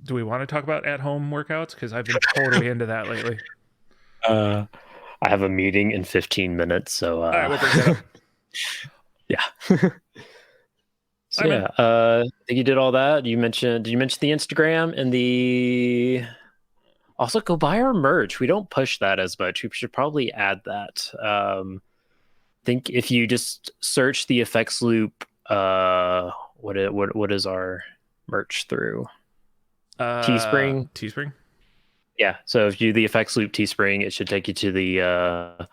Do we want to talk about at-home workouts? Because I've been totally into that lately. I have a meeting in 15 minutes, so... All right, we'll bring that up. Yeah. So yeah, I think you did all that. Did you mention the Instagram and the... Also, go buy our merch. We don't push that as much. We should probably add that. I think if you just search the Effects Loop, what is our merch through? Teespring? Yeah, so if you do the Effects Loop Teespring, it should take you to the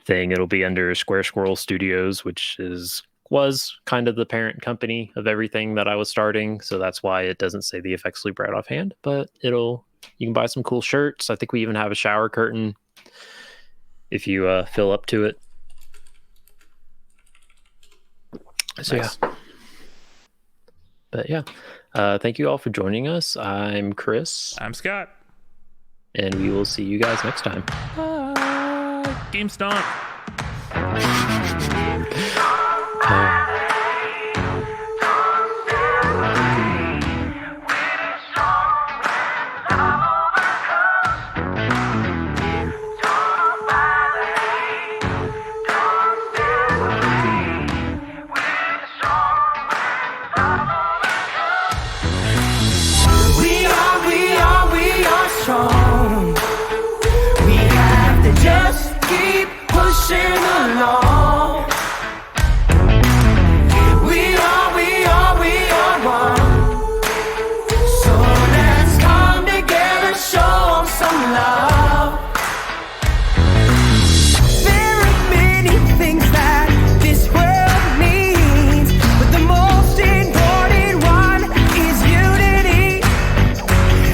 thing. It'll be under Square Squirrel Studios, which was kind of the parent company of everything that I was starting. So that's why it doesn't say the Effects Loop right offhand, but it'll You can buy some cool shirts. I think we even have a shower curtain if you fill up to it. So Nice. yeah. But yeah, thank you all for joining us. I'm Chris, I'm Scott. and we will see you guys next time. Game Stomp. We are strong. We have to just keep pushing along. We are one. So let's come together, show 'em some love. There are many things that this world needs, but the most important one is unity.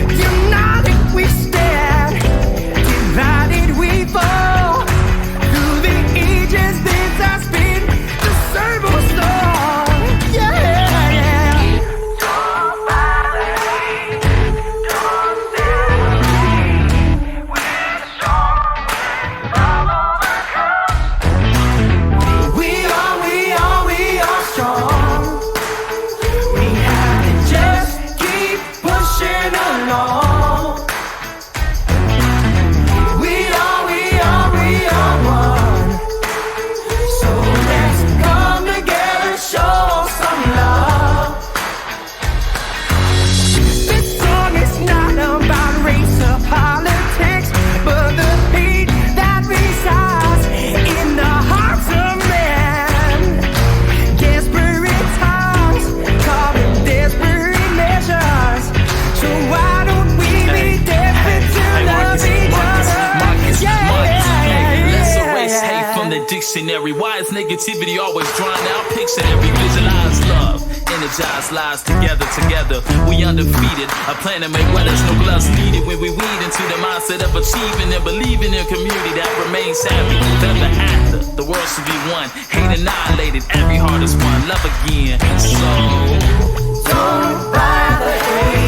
United we stand, divided we fall. Through the ages this has been the same old song. Yeah. We are strong. We have to just keep pushing along. We are one. So let's come together, show some love. This song is not about race or politics, but the hate that resides in the hearts of men. Desperate times call in desperate measures. So why don't we be desperate to love each other? Let's erase hate from the dictionary. Why is negativity always drawn out? Pictionary, visualize love, energize lives together. We undefeated. A plan to make weathers, no gloves needed. When we weed into the mindset of achieving and believing in a community that remains happy. Ever after, the world should be one. Hate annihilated, every heart is one. Love again. So Don't buy the hate.